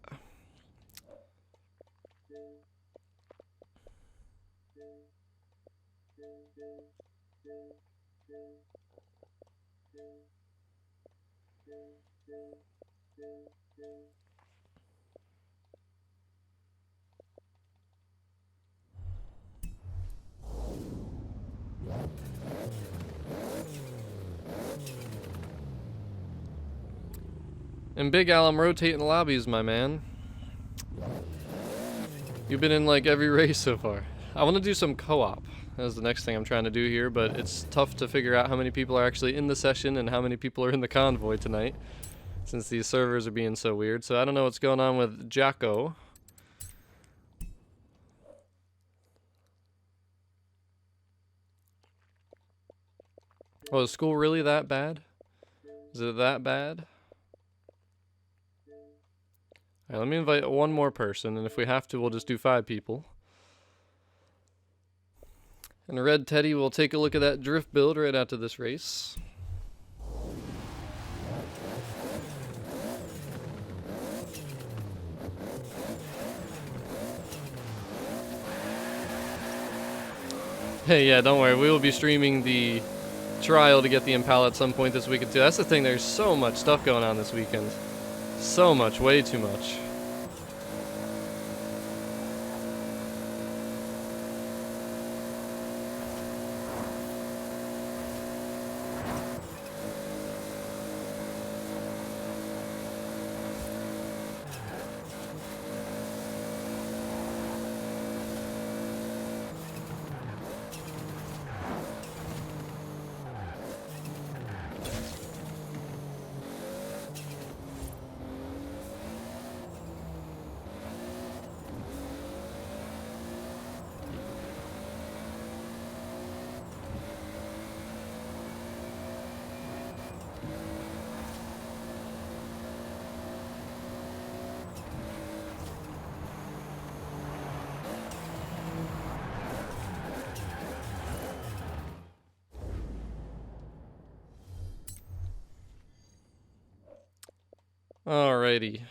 And Big Al, I'm rotating lobbies, my man. You've been in like every race so far. I want to do some co-op. That's the next thing I'm trying to do here, but it's tough to figure out how many people are actually in the session and how many people are in the convoy tonight, since these servers are being so weird. So I don't know what's going on with Jocko. Oh, is school really that bad? Is it that bad? Alright, let me invite one more person, and if we have to, we'll just do 5 people. And Red Teddy will take a look at that drift build right after this race. Hey, yeah, don't worry. We will be streaming the trial to get the Impala at some point this weekend, too. That's the thing. There's so much stuff going on this weekend. So much. Way too much. Alrighty.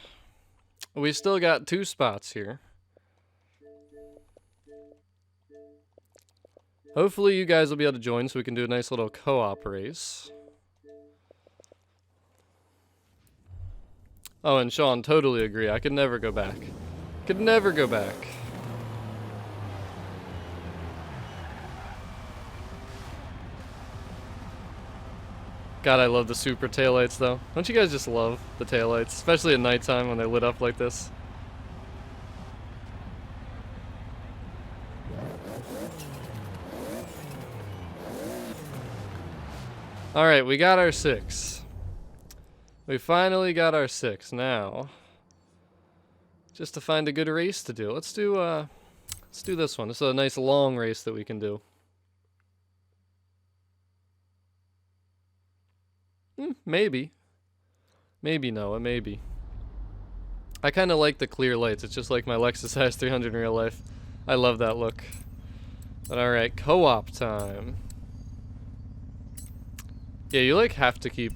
We still got 2 spots here. Hopefully you guys will be able to join so we can do a nice little co-op race. Oh, and Sean, totally agree. I could never go back. Could never go back. God, I love the Supra taillights though. Don't you guys just love the taillights? Especially at nighttime when they're lit up like this. Alright, we got our 6. We finally got our 6. Now, just to find a good race to do. Let's do this one. This is a nice long race that we can do. Maybe. Maybe Noah, maybe. I kind of like the clear lights. It's just like my Lexus S300 in real life. I love that look. But alright, co-op time. Yeah, you like have to keep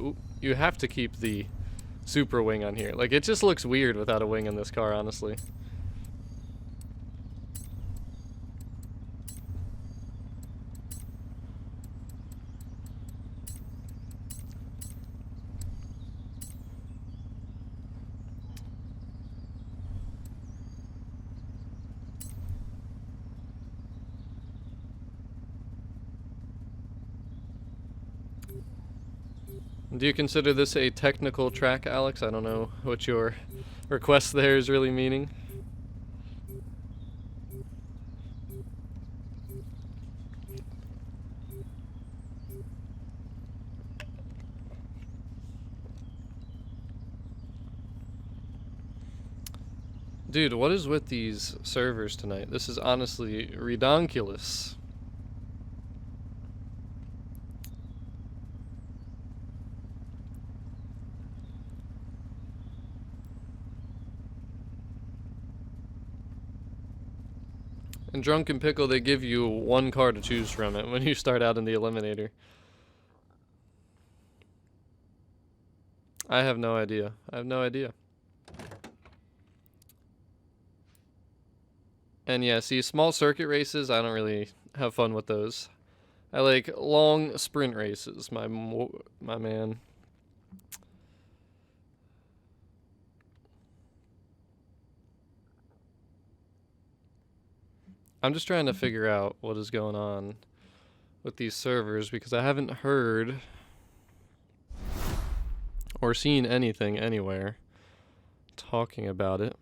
the Supra wing on here. Like, it just looks weird without a wing in this car, honestly. Do you consider this a technical track, Alex? I don't know what your request there is really meaning. Dude, what is with these servers tonight? This is honestly redonkulous. In Drunken Pickle, they give you 1 car to choose from it when you start out in the Eliminator. I have no idea. I have no idea. And yeah, see, small circuit races, I don't really have fun with those. I like long sprint races, my man. I'm just trying to figure out what is going on with these servers because I haven't heard or seen anything anywhere talking about it.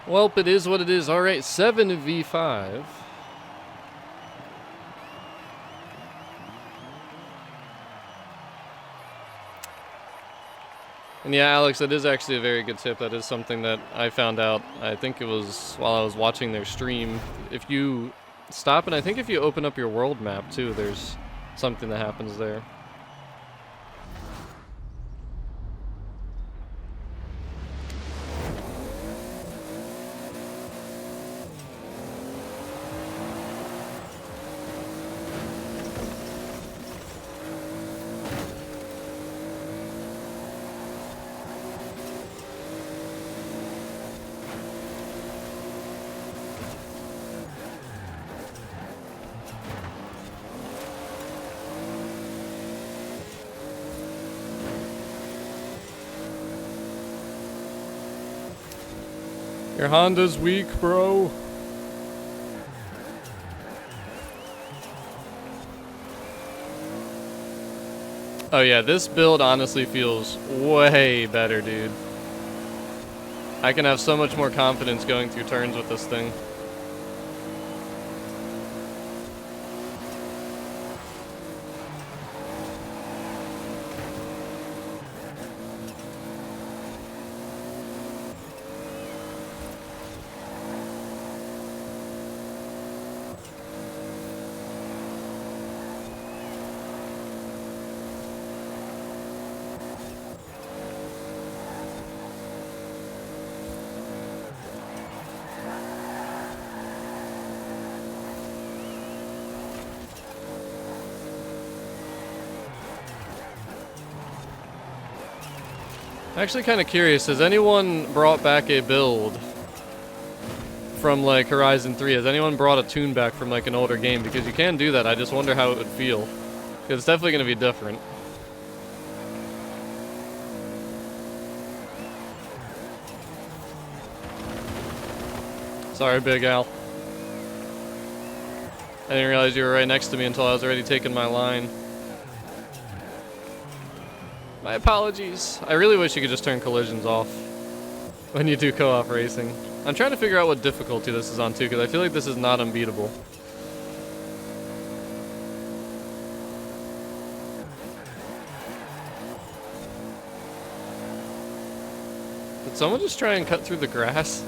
Welp, it is what it is. Alright, 7v5. And yeah, Alex, that is actually a very good tip. That is something that I found out, I think it was while I was watching their stream. If you stop, and I think if you open up your world map too, there's something that happens there. Your Honda's weak, bro. Oh yeah, this build honestly feels way better, dude. I can have so much more confidence going through turns with this thing. I'm actually kind of curious, has anyone brought back a build from like Horizon 3? Has anyone brought a tune back from like an older game? Because you can do that, I just wonder how it would feel. Because it's definitely going to be different. Sorry, Big Al. I didn't realize you were right next to me until I was already taking my line. My apologies. I really wish you could just turn collisions off when you do co-op racing. I'm trying to figure out what difficulty this is on too, because I feel like this is not unbeatable. Did someone just try and cut through the grass?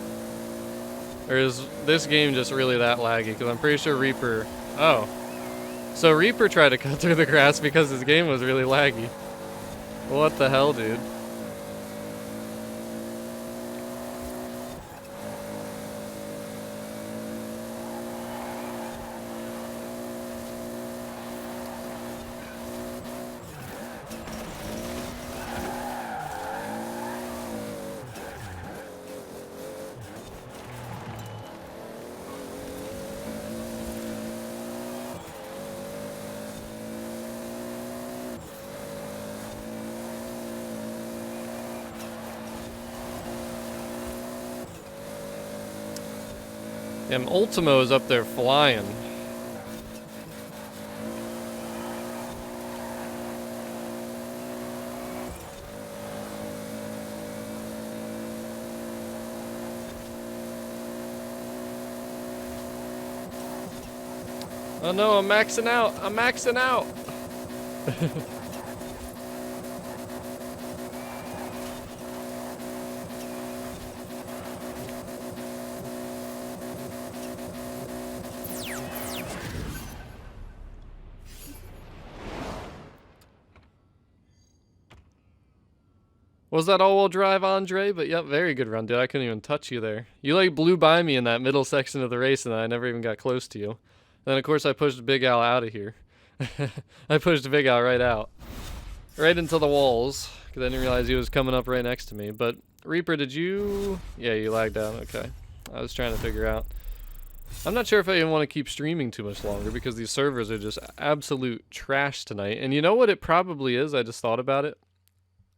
Or is this game just really that laggy? Because I'm pretty sure Reaper... Oh. So Reaper tried to cut through the grass because his game was really laggy. What the hell, dude? Damn, Ultimo is up there flying. Oh no, I'm maxing out. I'm maxing out. Was that all-wheel drive, Andre? But yep, very good run, dude. I couldn't even touch you there. You like blew by me in that middle section of the race and I never even got close to you. Then of course I pushed Big Al out of here. I pushed Big Al right out. Right into the walls. Because I didn't realize he was coming up right next to me. But Reaper, did you... Yeah, you lagged out. Okay. I was trying to figure out. I'm not sure if I even want to keep streaming too much longer because these servers are just absolute trash tonight. And you know what it probably is? I just thought about it.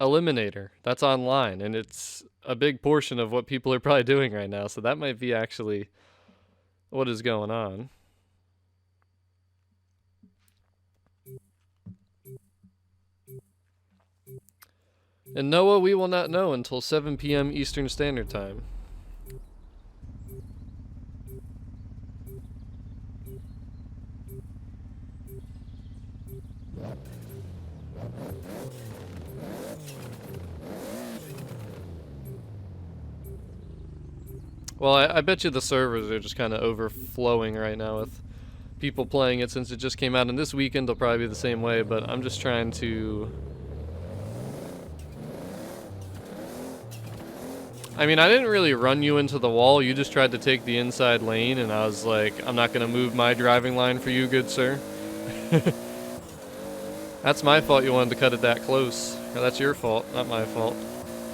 Eliminator. That's online, and it's a big portion of what people are probably doing right now, so that might be actually what is going on. And Noah, we will not know until 7 p.m. Eastern Standard Time. Well, I bet you the servers are just kind of overflowing right now with people playing it since it just came out, and this weekend will probably be the same way, but I'm just trying to... I mean, I didn't really run you into the wall, you just tried to take the inside lane, and I was like, I'm not going to move my driving line for you, good sir. That's my fault you wanted to cut it that close. That's your fault, not my fault.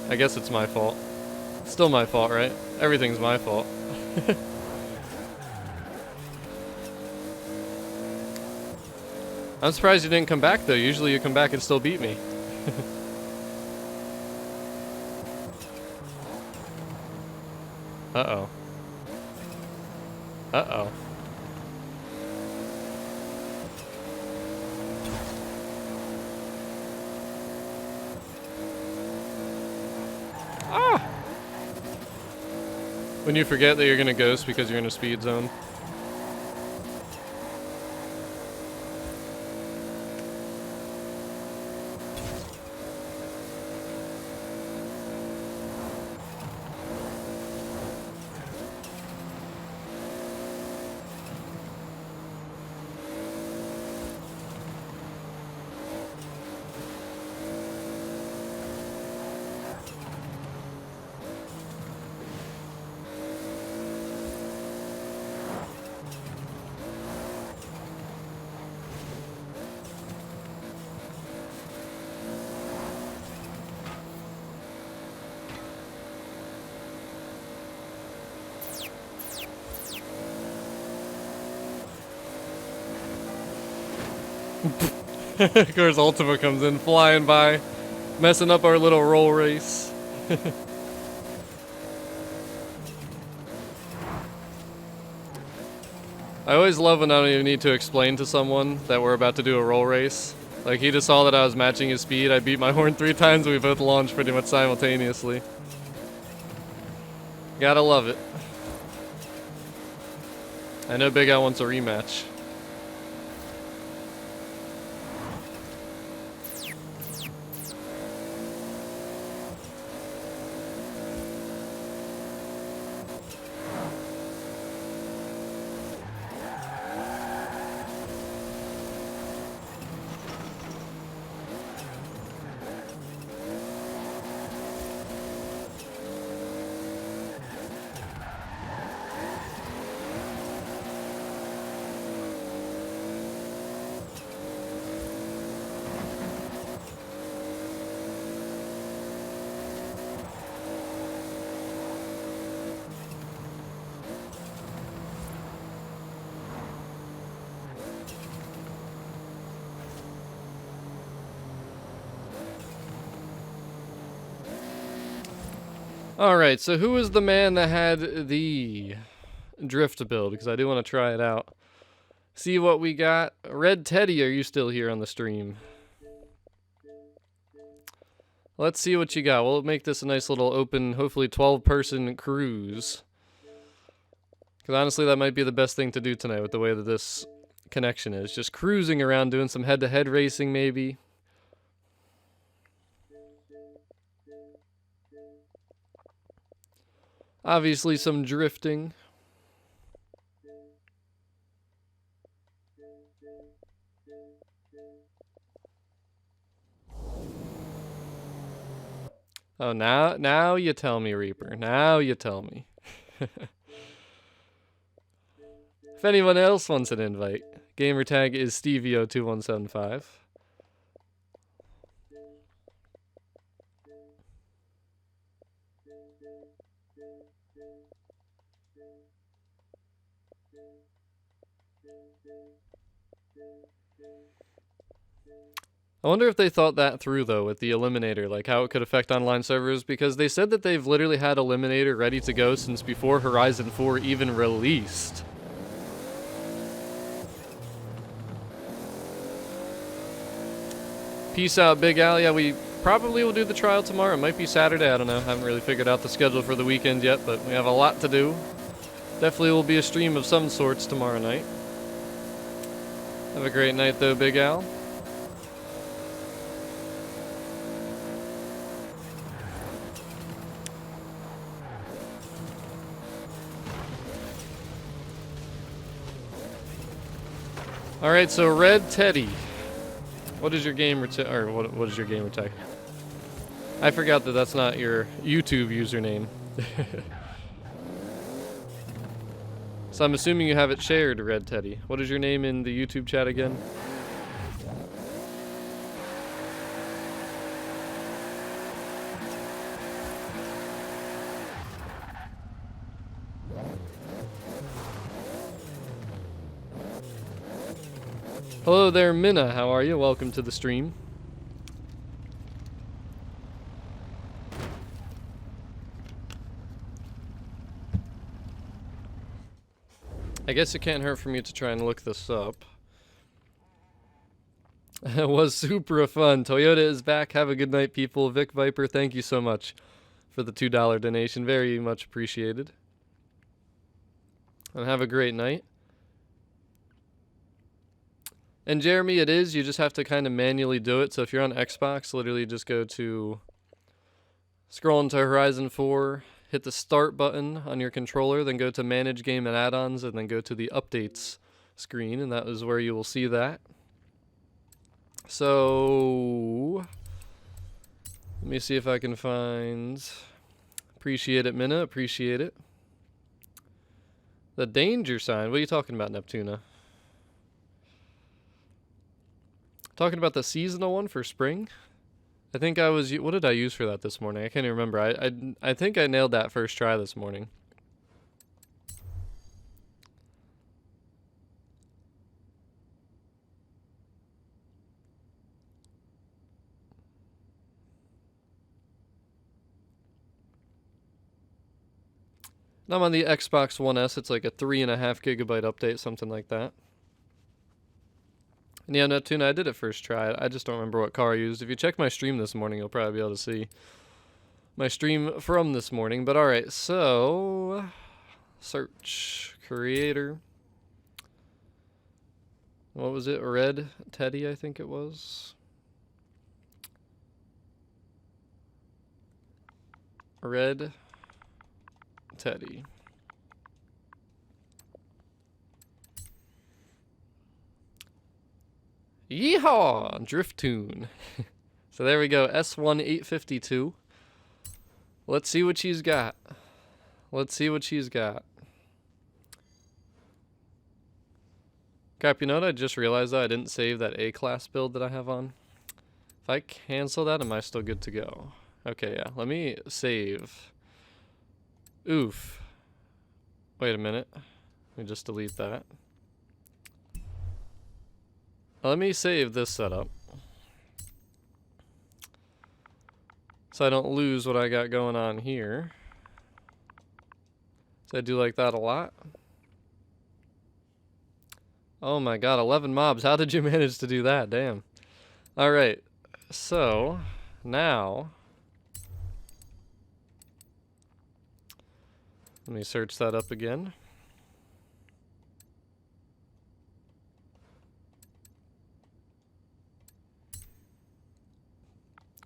I guess it's my fault. It's still my fault, right? Everything's my fault. I'm surprised you didn't come back, though. Usually you come back and still beat me. Uh-oh. Uh-oh. Ah! When you forget that you're gonna ghost because you're in a speed zone. Of course, Ultima comes in flying by, messing up our little roll race. I always love when I don't even need to explain to someone that we're about to do a roll race. Like, he just saw that I was matching his speed. I beat my horn 3 times, and we both launched pretty much simultaneously. Gotta love it. I know Big Al wants a rematch. Alright, so who was the man that had the drift build? Because I do want to try it out. See what we got. Red Teddy, are you still here on the stream? Let's see what you got. We'll make this a nice little open, hopefully 12-person cruise. Because honestly, that might be the best thing to do tonight with the way that this connection is. Just cruising around, doing some head-to-head racing maybe. Obviously some drifting. Oh, now you tell me, Reaper. Now you tell me. If anyone else wants an invite, gamertag is Stevio2175. I wonder if they thought that through, though, with the Eliminator, like how it could affect online servers, because they said that they've literally had Eliminator ready to go since before Horizon 4 even released. Peace out, Big Al. Yeah, we probably will do the trial tomorrow. It might be Saturday, I don't know. I haven't really figured out the schedule for the weekend yet, but we have a lot to do. Definitely will be a stream of some sorts tomorrow night. Have a great night, though, Big Al. Alright, so Red Teddy. What is your gamer tag? Or what is your gamer tag? I forgot that that's not your YouTube username. So I'm assuming you have it shared, Red Teddy. What is your name in the YouTube chat again? Hello there, Minna. How are you? Welcome to the stream. I guess it can't hurt for me to try and look this up. It was super fun. Toyota is back. Have a good night, people. Vic Viper, thank you so much for the $2 donation. Very much appreciated. And have a great night. And Jeremy, it is. You just have to kind of manually do it. So if you're on Xbox, literally just go to... Scroll into Horizon 4, hit the start button on your controller, then go to Manage Game and Add-ons, and then go to the Updates screen, and that is where you will see that. So... let me see if I can find... Appreciate it, Minna. Appreciate it. The danger sign. What are you talking about, Neptuna? Talking about the seasonal one for spring? I think I was... what did I use for that this morning? I can't even remember. I think I nailed that first try this morning. I'm on the Xbox One S. It's like a 3.5 gigabyte update, something like that. And yeah, Neptune, I did it first try. I just don't remember what car I used. If you check my stream this morning, you'll probably be able to see my stream from this morning. But alright, so search creator. What was it? Red Teddy, I think it was. Red Teddy. Yeehaw! Drift tune. So there we go, S1 852. Let's see what she's got. Let's see what she's got. Crap, you know what? I just realized that I didn't save that A-class build that I have on. If I cancel that, am I still good to go? Okay, yeah. Let me save. Oof. Wait a minute. Let me just delete that. Let me save this setup, so I don't lose what I got going on here. So I do like that a lot. Oh my god, 11 mobs. How did you manage to do that? Damn. Alright, so now let me search that up again.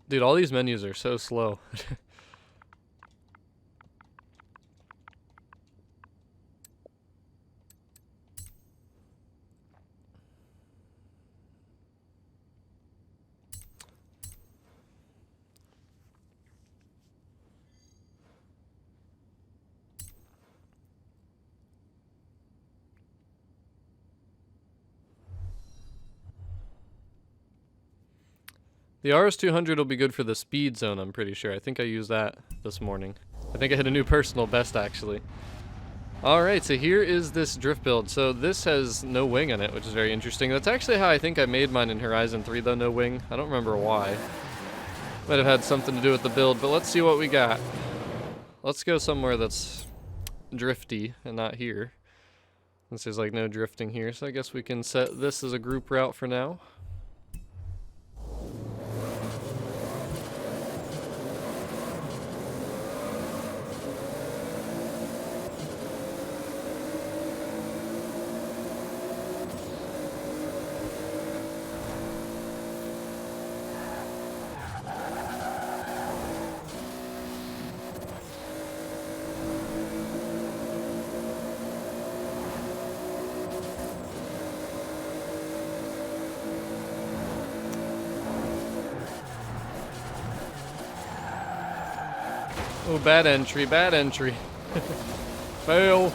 Dude, all these menus are so slow. The RS200 will be good for the speed zone, I'm pretty sure. I think I used that this morning. I think I hit a new personal best, actually. Alright, so here is this drift build. So this has no wing on it, which is very interesting. That's actually how I think I made mine in Horizon 3, though, no wing. I don't remember why. Might have had something to do with the build, but let's see what we got. Let's go somewhere that's drifty and not here. Since there's like no drifting here, so I guess we can set this as a group route for now. Oh, bad entry, bad entry. Fail.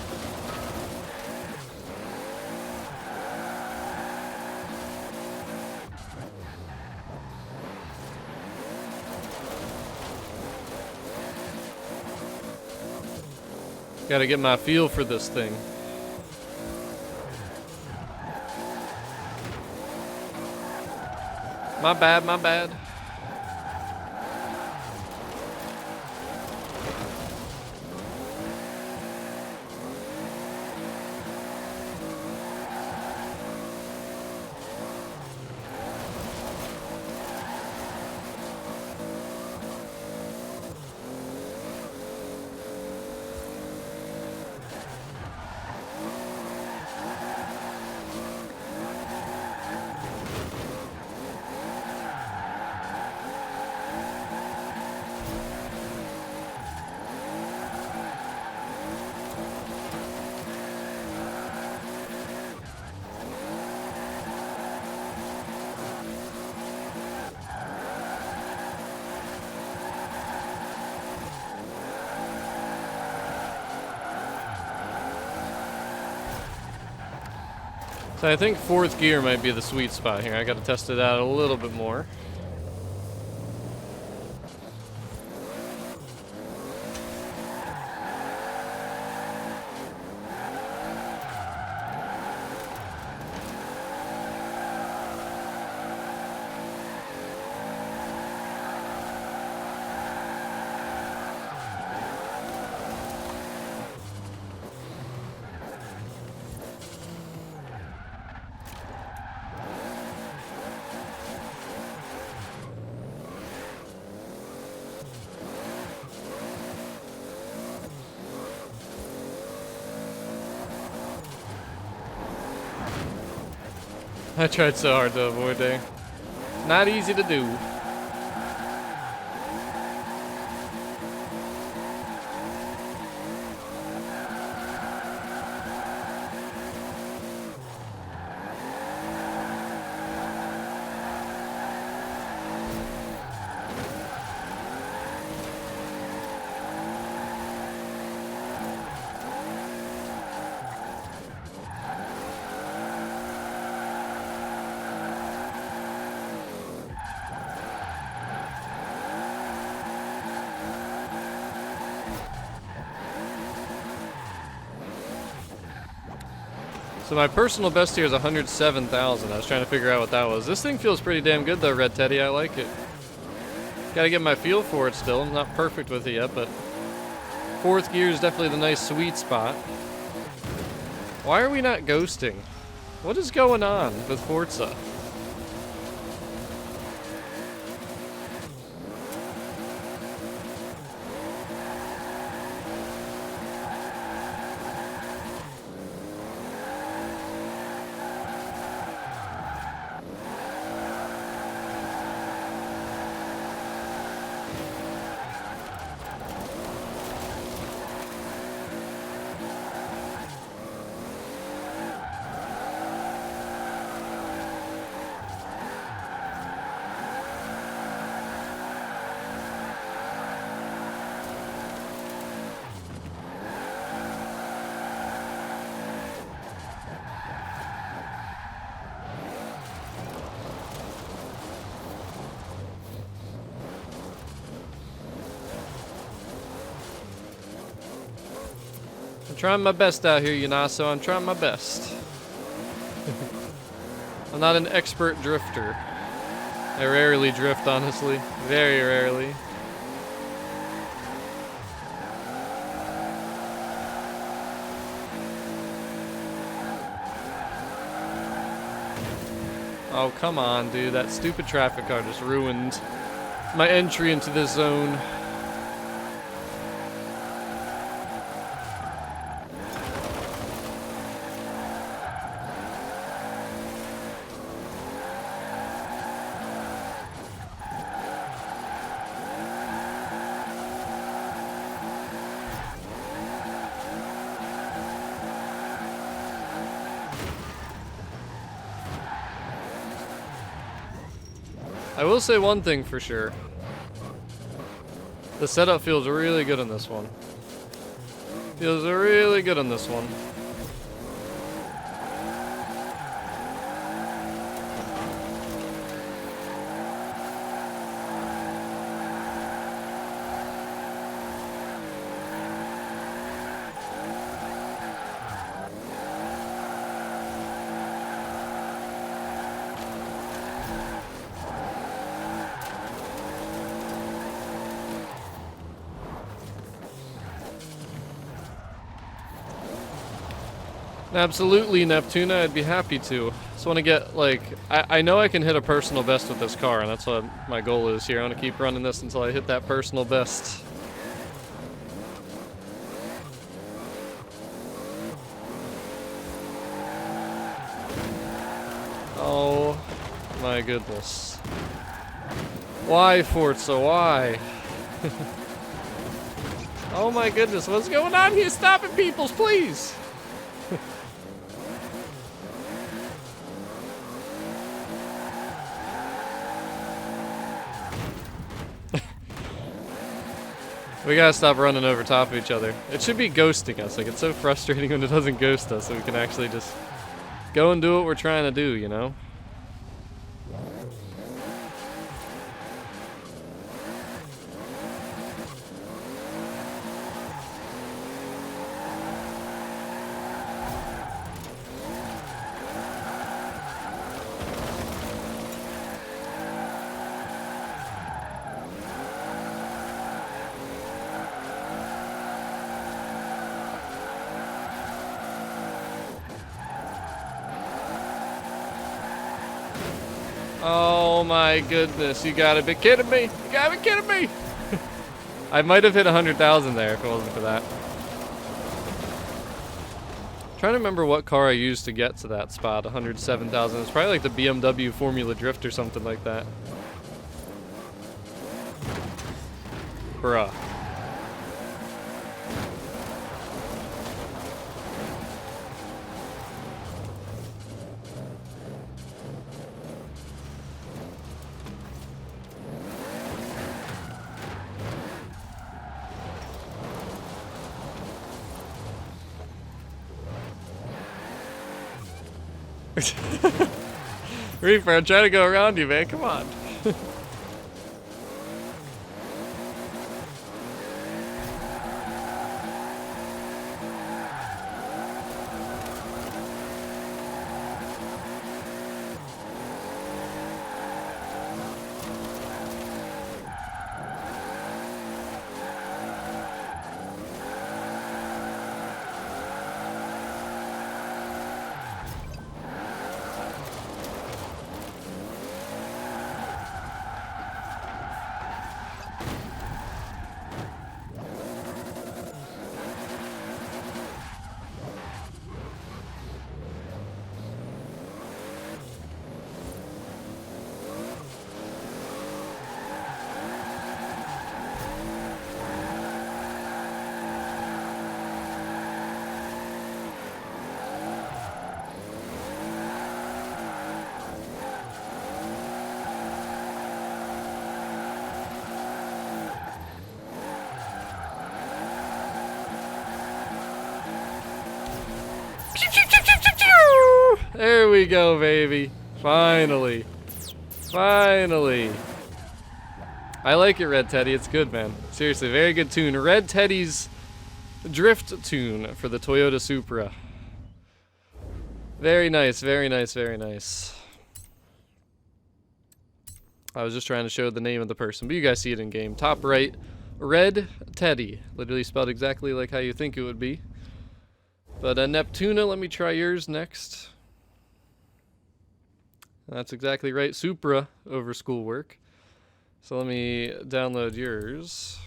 Gotta get my feel for this thing. My bad, my bad. So I think fourth gear might be the sweet spot here. I gotta test it out a little bit more. I tried so hard to avoid there. Not easy to do. So my personal best here is 107,000. I was trying to figure out what that was. This thing feels pretty damn good though, Red Teddy. I like it. Gotta get my feel for it still. I'm not perfect with it yet, but fourth gear is definitely the nice sweet spot. Why are we not ghosting? What is going on with Forza? I'm trying my best out here, Yanaso. I'm trying my best. I'm not an expert drifter. I rarely drift, honestly. Very rarely. Oh, come on, dude. That stupid traffic car just ruined my entry into this zone. I will say one thing for sure. The setup feels really good on this one. Feels really good on this one. Absolutely, Neptuna, I'd be happy to. Just want to get, like, I know I can hit a personal best with this car, and that's what my goal is here. I want to keep running this until I hit that personal best. Oh my goodness. Why, Forza, why? Oh my goodness, what's going on here? Stop it, peoples, please! We gotta stop running over top of each other. It should be ghosting us. Like, it's so frustrating when it doesn't ghost us, so we can actually just go and do what we're trying to do, you know? Oh my goodness, you gotta be kidding me! You gotta be kidding me! I might have hit 100,000 there if it wasn't for that. Trying to remember what car I used to get to that spot, 107,000. It's probably like the BMW Formula Drift or something like that. Bruh. Reaper, I'm trying to go around you, man. Come on. There we go, baby. Finally. Finally. I like it, Red Teddy. It's good, man. Seriously, very good tune. Red Teddy's drift tune for the Toyota Supra. Very nice, very nice, very nice. I was just trying to show the name of the person, but you guys see it in game. Top right, Red Teddy. Literally spelled exactly like how you think it would be. But Neptuna, let me try yours next. That's exactly right. Supra over schoolwork. So let me download yours.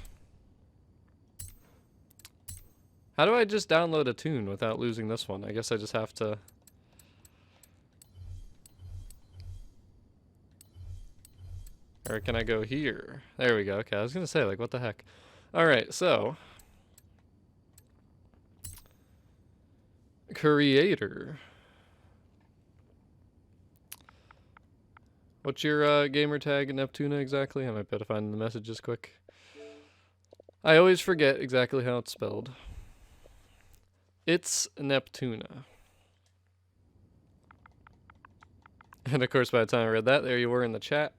How do I just download a tune without losing this one? I guess I just have to... Or can I go here? There we go. Okay, I was going to say, like, what the heck? Alright, so... Creator. What's your gamer tag in Neptuna exactly? I might be able to find the messages quick. I always forget exactly how it's spelled. It's Neptuna. And of course, by the time I read that, there you were in the chat.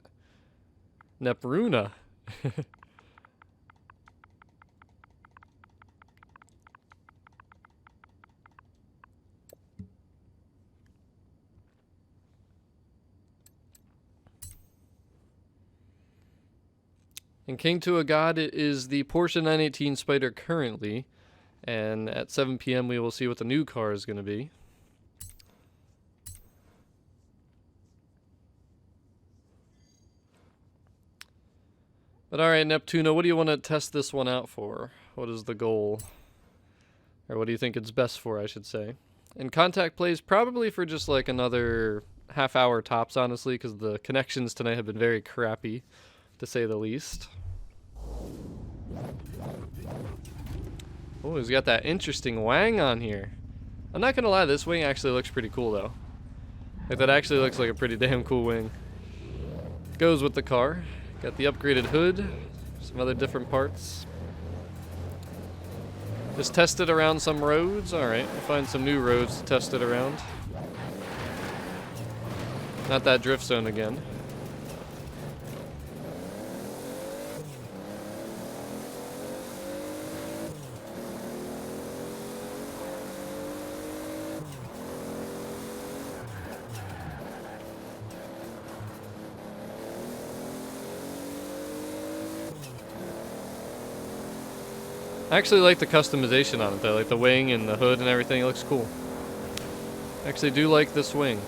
Nepruna. And King to a God, it is the Porsche 918 Spider currently. And at 7 p.m. we will see what the new car is going to be. But alright, Neptuna, what do you want to test this one out for? What is the goal? Or what do you think it's best for, I should say? And contact plays probably for just like another half hour tops, honestly, because the connections tonight have been very crappy, to say the least. Oh, he's got that interesting wang on here. I'm not gonna lie, this wing actually looks pretty cool though. Like, that actually looks like a pretty damn cool wing. Goes with the car. Got the upgraded hood, some other different parts. Just test it around some roads. Alright, we'll find some new roads to test it around. Not that drift zone again. I actually like the customization on it though, like the wing and the hood and everything. It looks cool. I actually do like this wing.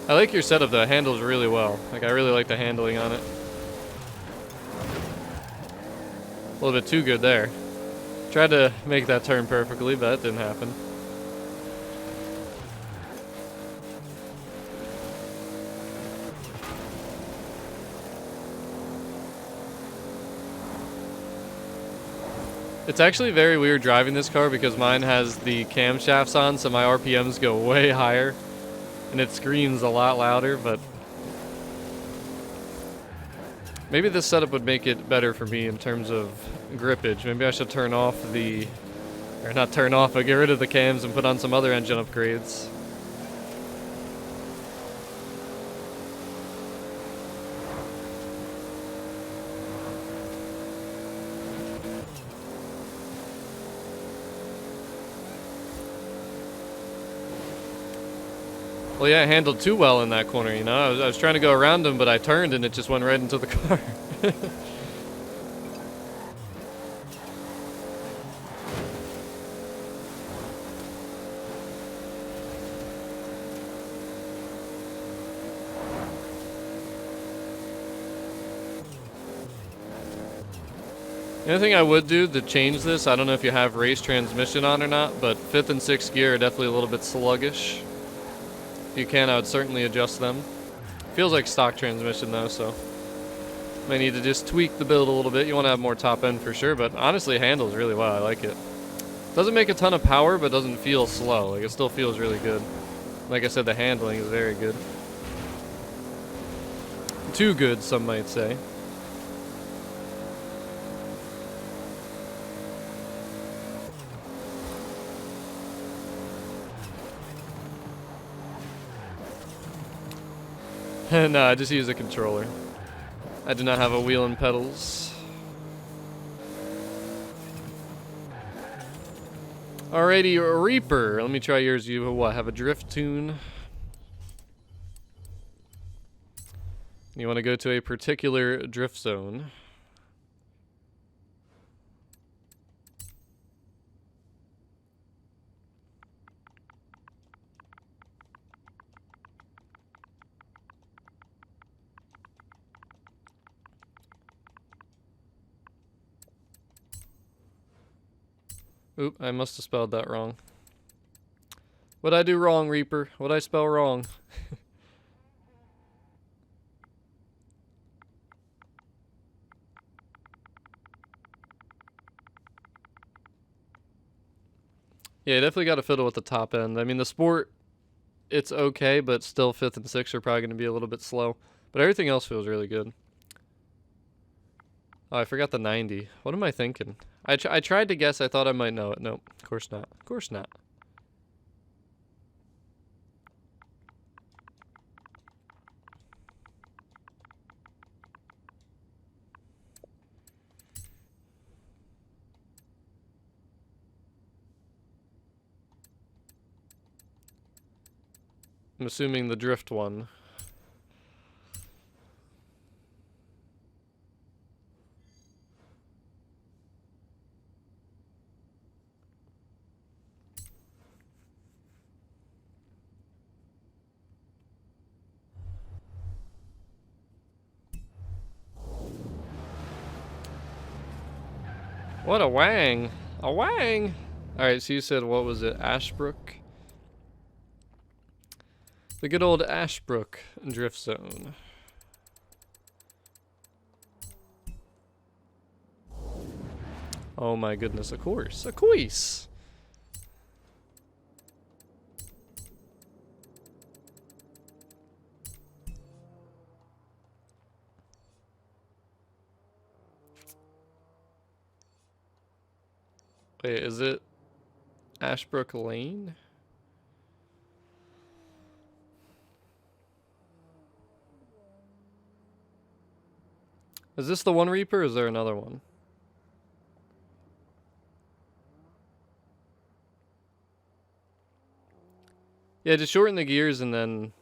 I like your setup though. It handles really well. Like, I really like the handling on it. A little bit too good there. Tried to make that turn perfectly, but it didn't happen. It's actually very weird driving this car because mine has the camshafts on, so my RPMs go way higher. And it screams a lot louder, but maybe this setup would make it better for me in terms of grippage. Maybe I should turn off the, or not turn off, but get rid of the cams and put on some other engine upgrades. Well, yeah, it handled too well in that corner, you know? I was trying to go around him, but I turned and it just went right into the car. The other thing I would do to change this, I don't know if you have race transmission on or not, but 5th and 6th gear are definitely a little bit sluggish. If you can, I would certainly adjust them. Feels like stock transmission though, so may need to just tweak the build a little bit. You want to have more top end for sure, but honestly it handles really well. I like it. Doesn't make a ton of power, but doesn't feel slow. Like, it still feels really good. Like I said, the handling is very good. Too good, some might say. No, I just use a controller. I do not have a wheel and pedals. Alrighty, Reaper. Let me try yours. You what? Have a drift tune? You want to go to a particular drift zone. Oop, I must have spelled that wrong. What'd I do wrong, Reaper? What'd I spell wrong? Yeah, definitely got to fiddle with the top end. I mean, the Sport, it's okay, but still 5th and 6th are probably going to be a little bit slow. But everything else feels really good. Oh, I forgot the 90. What am I thinking? I tried to guess. I thought I might know it. Nope, of course not. Of course not. I'm assuming the drift one. What a wang! A wang! Alright, so you said, what was it? Ashbrook? The good old Ashbrook drift zone. Oh my goodness, of course. Of course! Wait, is it Ashbrook Lane? Is this the one Reaper, or is there another one? Yeah, just shorten the gears and then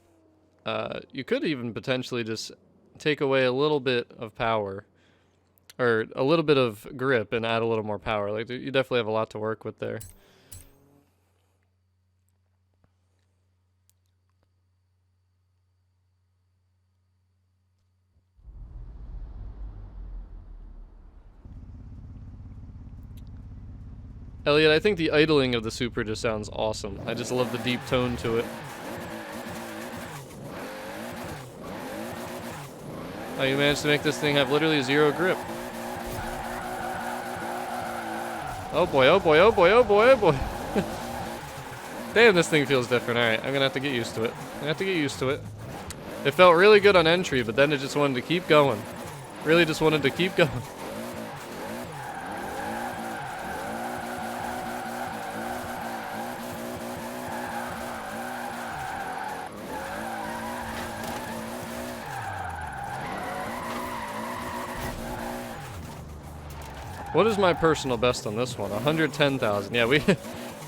you could even potentially just take away a little bit of power. Or a little bit of grip and add a little more power. Like, you definitely have a lot to work with there. Elliot, I think the idling of the Supra just sounds awesome. I just love the deep tone to it. Oh, you managed to make this thing have literally 0 grip. Oh boy, oh boy, oh boy, oh boy, oh boy. Damn, this thing feels different. Alright, I'm gonna have to get used to it. It felt really good on entry, but then it just wanted to keep going. Really just wanted to keep going. What is my personal best on this one? 110,000. Yeah, we...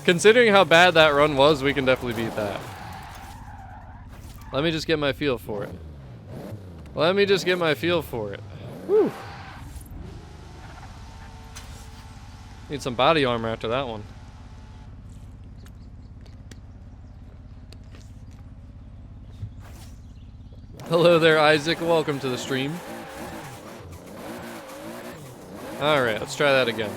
Considering how bad that run was, we can definitely beat that. Let me just get my feel for it. Whew. Need some body armor after that one. Hello there, Isaac. Welcome to the stream. Alright, let's try that again.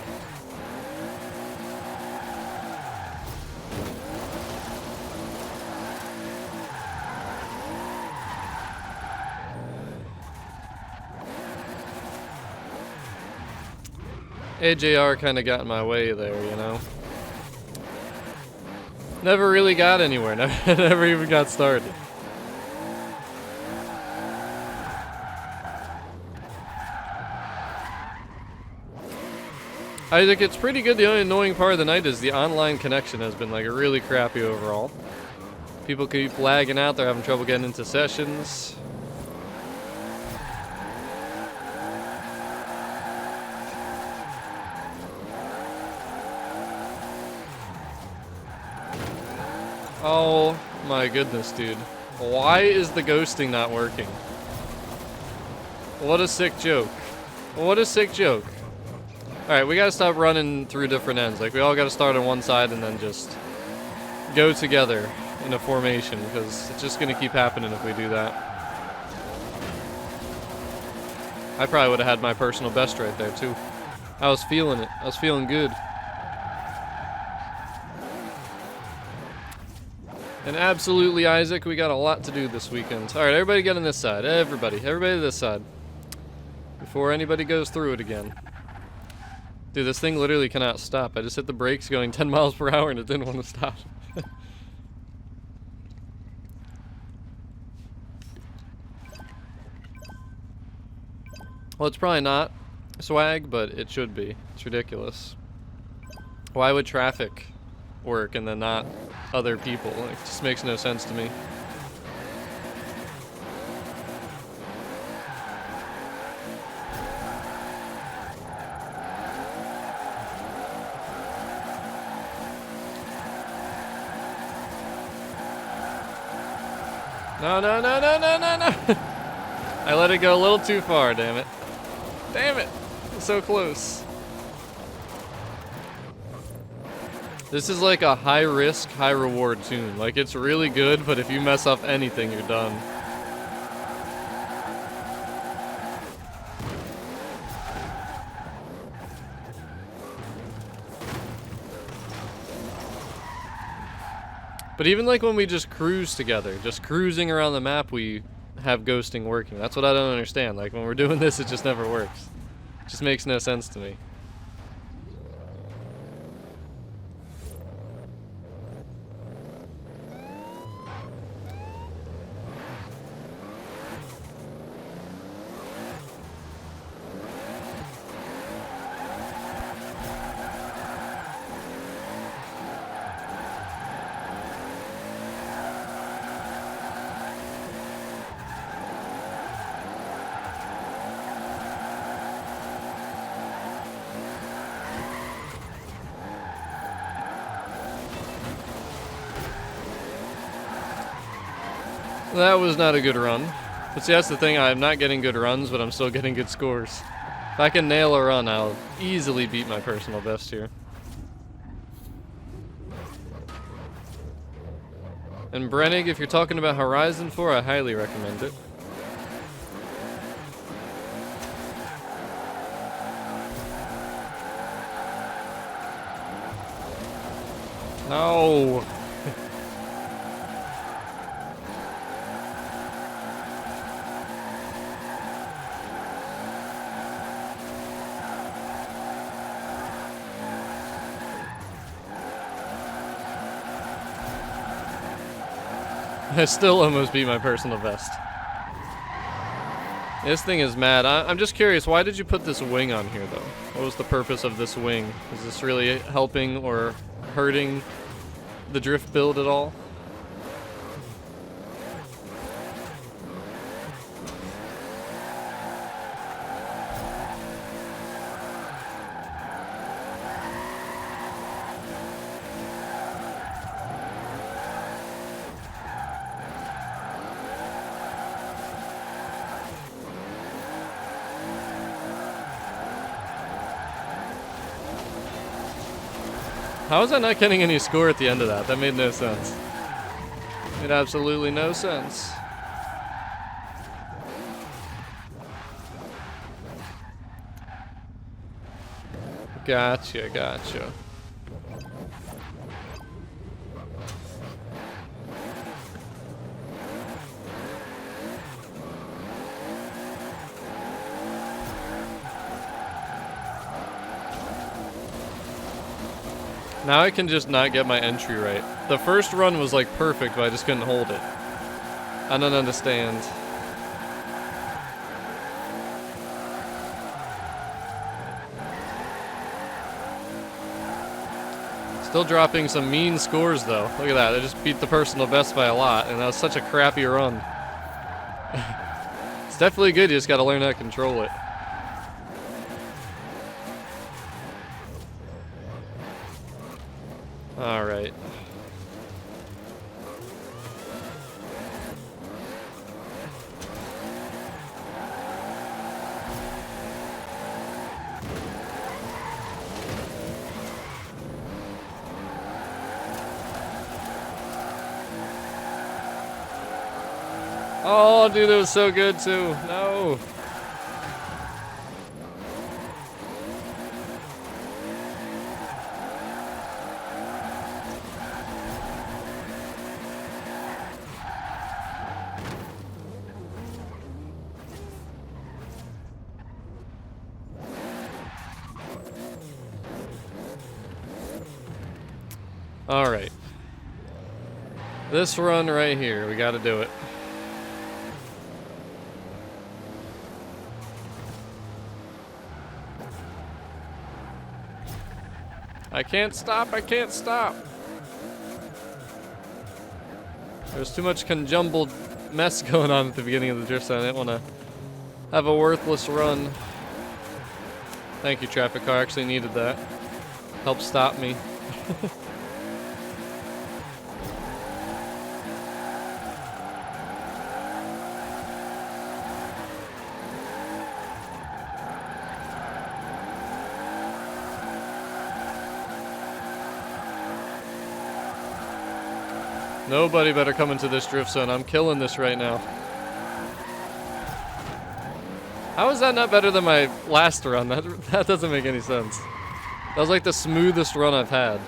AJR kind of got in my way there, you know. Never really got anywhere. Never even got started. Isaac, it's pretty good. The only annoying part of the night is the online connection has been like really crappy overall. People keep lagging out. They're having trouble getting into sessions. Oh my goodness, dude. Why is the ghosting not working? What a sick joke. What a sick joke. Alright, we gotta stop running through different ends. Like, we all gotta start on one side and then just go together in a formation, because it's just gonna keep happening if we do that. I probably would have had my personal best right there, too. I was feeling it. I was feeling good. And absolutely, Isaac, we got a lot to do this weekend. Alright, everybody get on this side. Everybody to this side. Before anybody goes through it again. Dude, this thing literally cannot stop. I just hit the brakes going 10 miles per hour and it didn't want to stop. Well, it's probably not swag, but it should be. It's ridiculous. Why would traffic work and then not other people? Like, it just makes no sense to me. No, no, no, no, no, no, no. I let it go a little too far, damn it. Damn it. So close. This is like a high risk, high reward tune. Like, it's really good, but if you mess up anything, you're done. But even like when we just cruise together, just cruising around the map, we have ghosting working. That's what I don't understand. Like, when we're doing this, it just never works. It just makes no sense to me. That was not a good run. But see, that's the thing, I'm not getting good runs, but I'm still getting good scores. If I can nail a run, I'll easily beat my personal best here. And Brennig, if you're talking about Horizon 4, I highly recommend it. No. I still almost beat my personal best. This thing is mad. I'm just curious, why did you put this wing on here, though? What was the purpose of this wing? Is this really helping or hurting the drift build at all? How was I not getting any score at the end of that? That made no sense. Made absolutely no sense. Gotcha, gotcha. Now I can just not get my entry right. The first run was like perfect, but I just couldn't hold it. I don't understand. Still dropping some mean scores though. Look at that, I just beat the personal best by a lot, and that was such a crappy run. It's definitely good, you just gotta learn how to control it. Alright. Oh, dude, it was so good too. No. Alright. This run right here, we gotta do it. I can't stop, I can't stop. There's too much conjumbled mess going on at the beginning of the drift, so I didn't want to have a worthless run. Thank you, traffic car, I actually needed that. Help stop me. Nobody better come into this drift zone. I'm killing this right now. How is that not better than my last run? That doesn't make any sense. That was like the smoothest run I've had.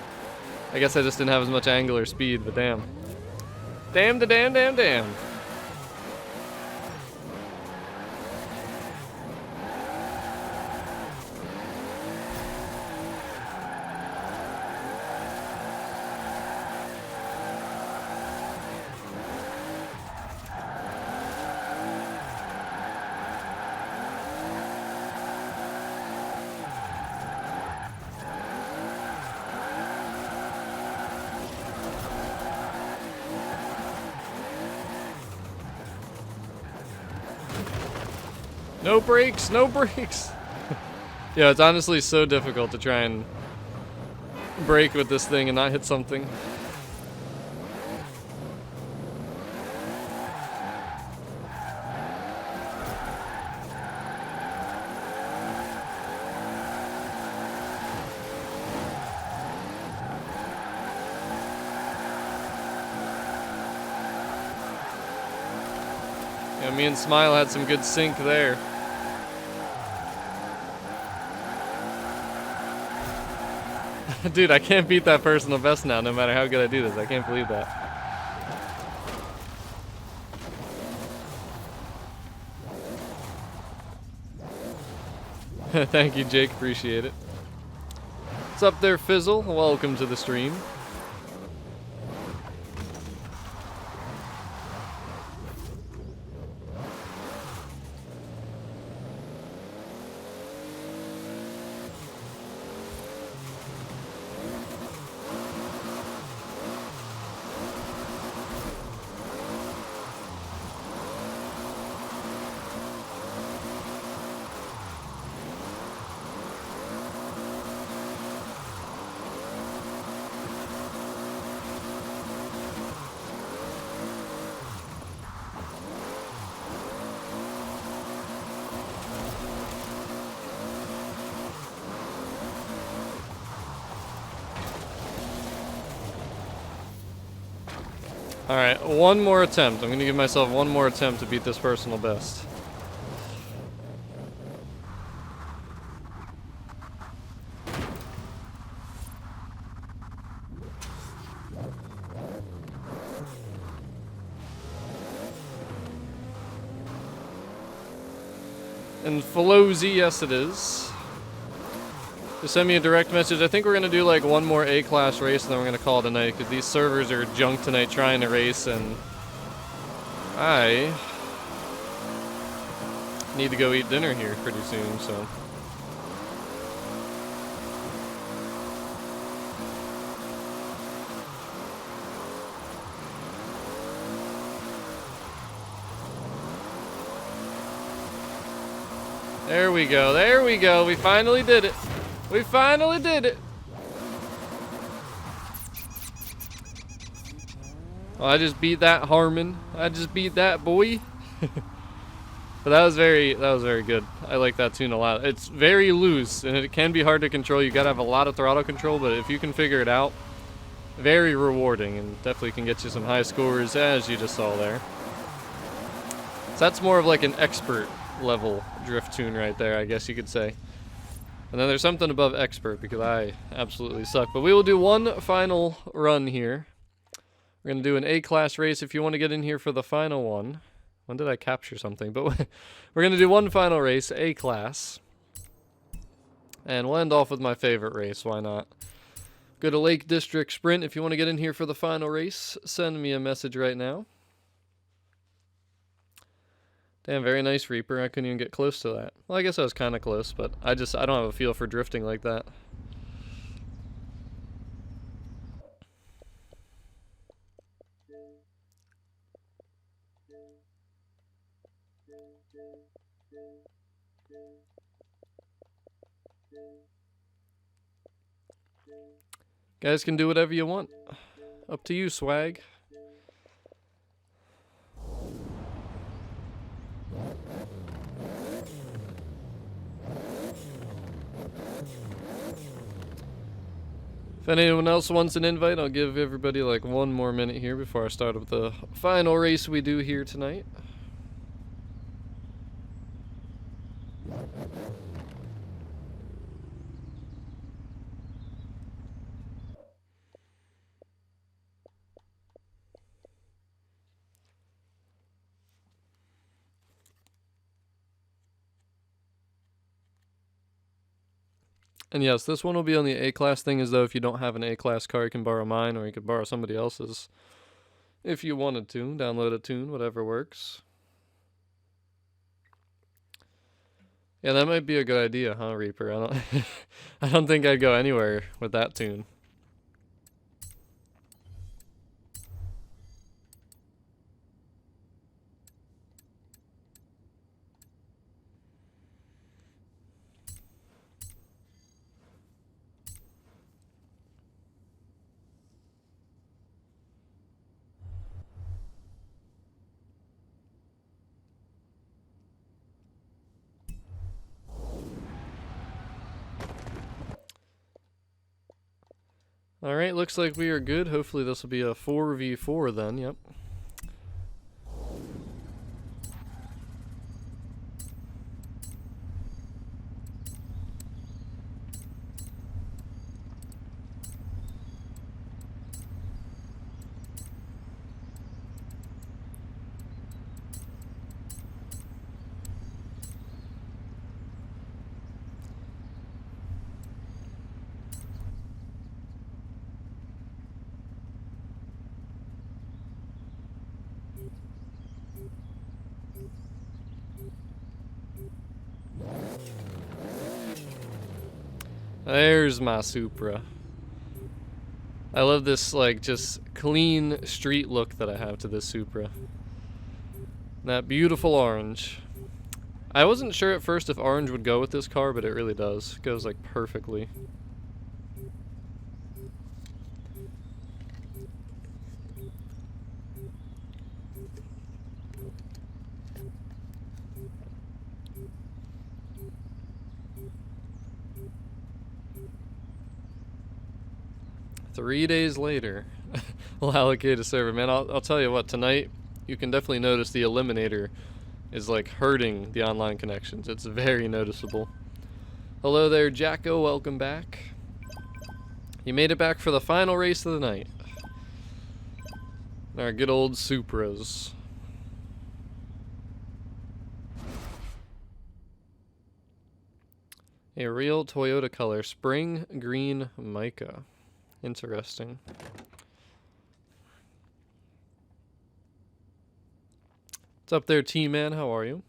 I guess I just didn't have as much angular speed, but damn. Damn to damn, damn, damn. No brakes, no brakes. Yeah, it's honestly so difficult to try and brake with this thing and not hit something. Yeah, me and Smile had some good sync there. Dude, I can't beat that personal best now, no matter how good I do this. I can't believe that. Thank you, Jake. Appreciate it. What's up there, Fizzle? Welcome to the stream. Alright, one more attempt. I'm gonna give myself one more attempt to beat this personal best. And Felozy, yes it is. Just send me a direct message. I think we're going to do like one more A-class race and then we're going to call it a night because these servers are junk tonight trying to race and I need to go eat dinner here pretty soon, so. There we go, there we go. We finally did it. We finally did it. Oh, I just beat that Harmon. I just beat that boy. But that was very good. I like that tune a lot. It's very loose and it can be hard to control. You gotta have a lot of throttle control, but if you can figure it out, very rewarding and definitely can get you some high scores as you just saw there. So that's more of like an expert level drift tune right there, I guess you could say. And then there's something above expert because I absolutely suck. But we will do one final run here. We're going to do an A-class race if you want to get in here for the final one. When did I capture something? But we're going to do one final race, A-class. And we'll end off with my favorite race, why not? Go to Lake District Sprint if you want to get in here for the final race. Send me a message right now. Damn, very nice, Reaper. I couldn't even get close to that. Well, I guess I was kind of close, but I don't have a feel for drifting like that. Guys can do whatever you want. Up to you, swag. If anyone else wants an invite, I'll give everybody like one more minute here before I start with the final race we do here tonight. And yes, this one will be on the A-class thing, as though if you don't have an A-class car, you can borrow mine, or you could borrow somebody else's. If you wanted to, download a tune, whatever works. Yeah, that might be a good idea, huh, Reaper? I don't think I'd go anywhere with that tune. Alright, looks like we are good. Hopefully this will be a 4v4 then, yep. There's my Supra. I love this, like, just clean street look that I have to this Supra. That beautiful orange. I wasn't sure at first if orange would go with this car, but it really does. It goes, like, perfectly. "3 days later." We'll allocate a server. Man, I'll tell you what, tonight you can definitely notice the Eliminator is like hurting the online connections. It's very noticeable. Hello there, Jacko, welcome back. You made it back for the final race of the night. Our good old Supras. A real Toyota color, spring green mica. Interesting. What's up there, T-Man? How are you?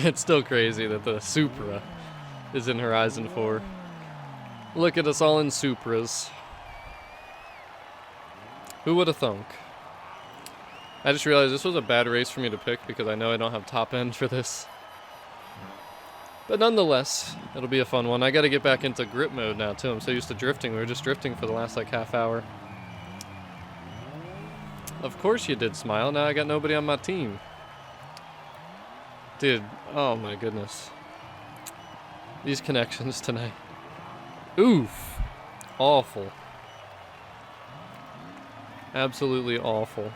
It's still crazy that the Supra is in Horizon 4. Look at us all in Supras. Who would have thunk? I just realized this was a bad race for me to pick because I know I don't have top end for this. But nonetheless, it'll be a fun one. I gotta get back into grip mode now too. I'm so used to drifting. We were just drifting for the last like half hour. Of course you did, Smile. Now I got nobody on my team. Dude, oh my goodness. These connections tonight. Oof. Awful. Absolutely awful.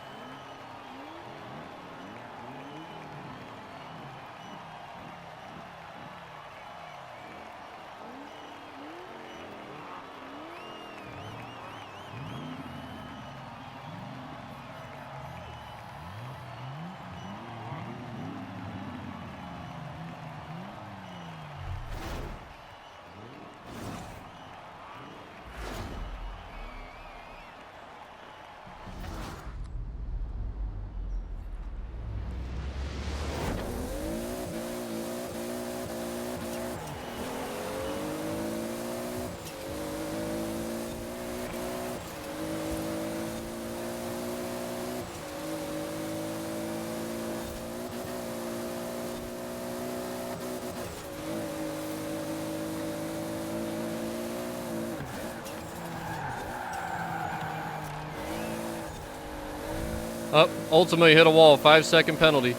Up, ultimately hit a wall, 5-second penalty.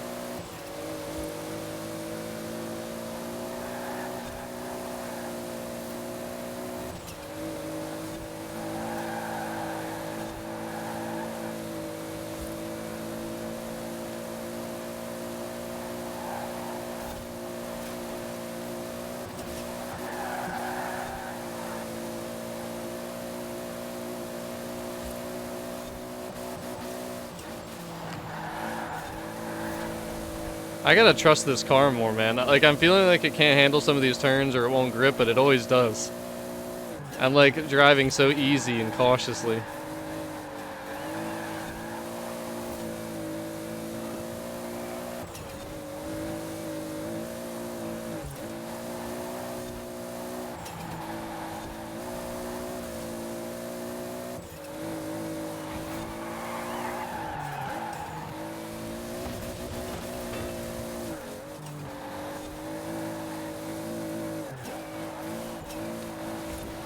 I gotta trust this car more, man. Like, I'm feeling like it can't handle some of these turns or it won't grip, but it always does. I'm like driving so easy and cautiously.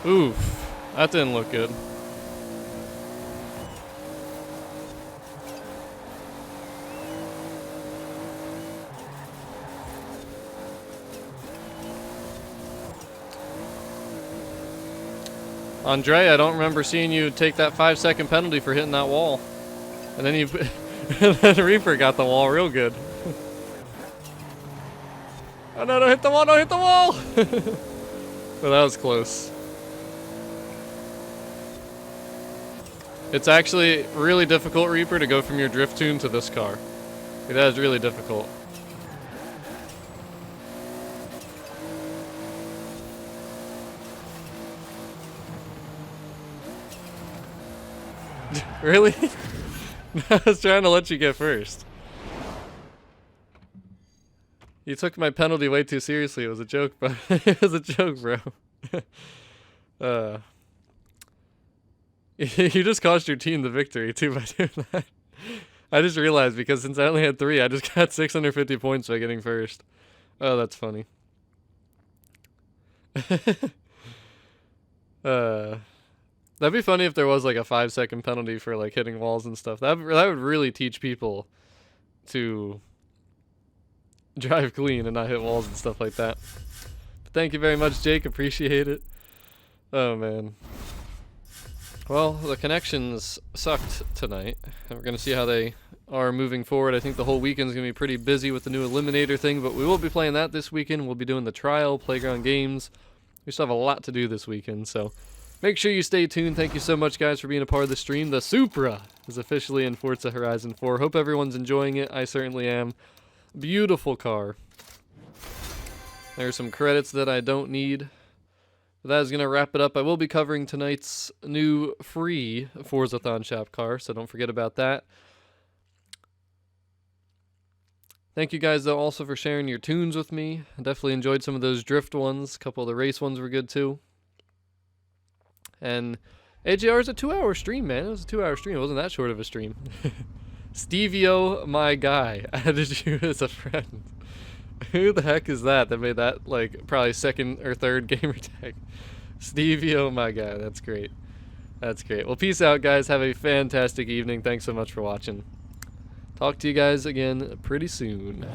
Oof, that didn't look good. Andre, I don't remember seeing you take that 5-second penalty for hitting that wall. And then then Reaper got the wall real good. Oh no, don't hit the wall, don't hit the wall! But that was close. It's actually really difficult, Reaper, to go from your drift tune to this car. That is really difficult. Really? I was trying to let you get first. You took my penalty way too seriously. It was a joke, bro. It was a joke, bro. You just cost your team the victory, too, by doing that. I just realized, because since I only had 3, I just got 650 points by getting first. Oh, that's funny. That'd be funny if there was like a 5-second penalty for like hitting walls and stuff. That would really teach people to drive clean and not hit walls and stuff like that. But thank you very much, Jake. Appreciate it. Oh man. Well, the connections sucked tonight, and we're gonna see how they are moving forward. I think the whole weekend's gonna be pretty busy with the new Eliminator thing, but we will be playing that this weekend. We'll be doing the trial, playground games. We still have a lot to do this weekend, so make sure you stay tuned. Thank you so much, guys, for being a part of the stream. The Supra is officially in Forza Horizon 4. Hope everyone's enjoying it. I certainly am. Beautiful car. There's some credits that I don't need. But that is going to wrap it up. I will be covering tonight's new free Forzathon shop car, so don't forget about that. Thank you guys, though, also for sharing your tunes with me. I definitely enjoyed some of those drift ones. A couple of the race ones were good, too. And AJR is a 2-hour stream, man. It was a 2-hour stream. It wasn't that short of a stream. Stevio, my guy, added you as a friend. Who the heck is that made that, like, probably second or third gamer tag? Stevio, my guy. That's great. That's great. Well, peace out, guys. Have a fantastic evening. Thanks so much for watching. Talk to you guys again pretty soon.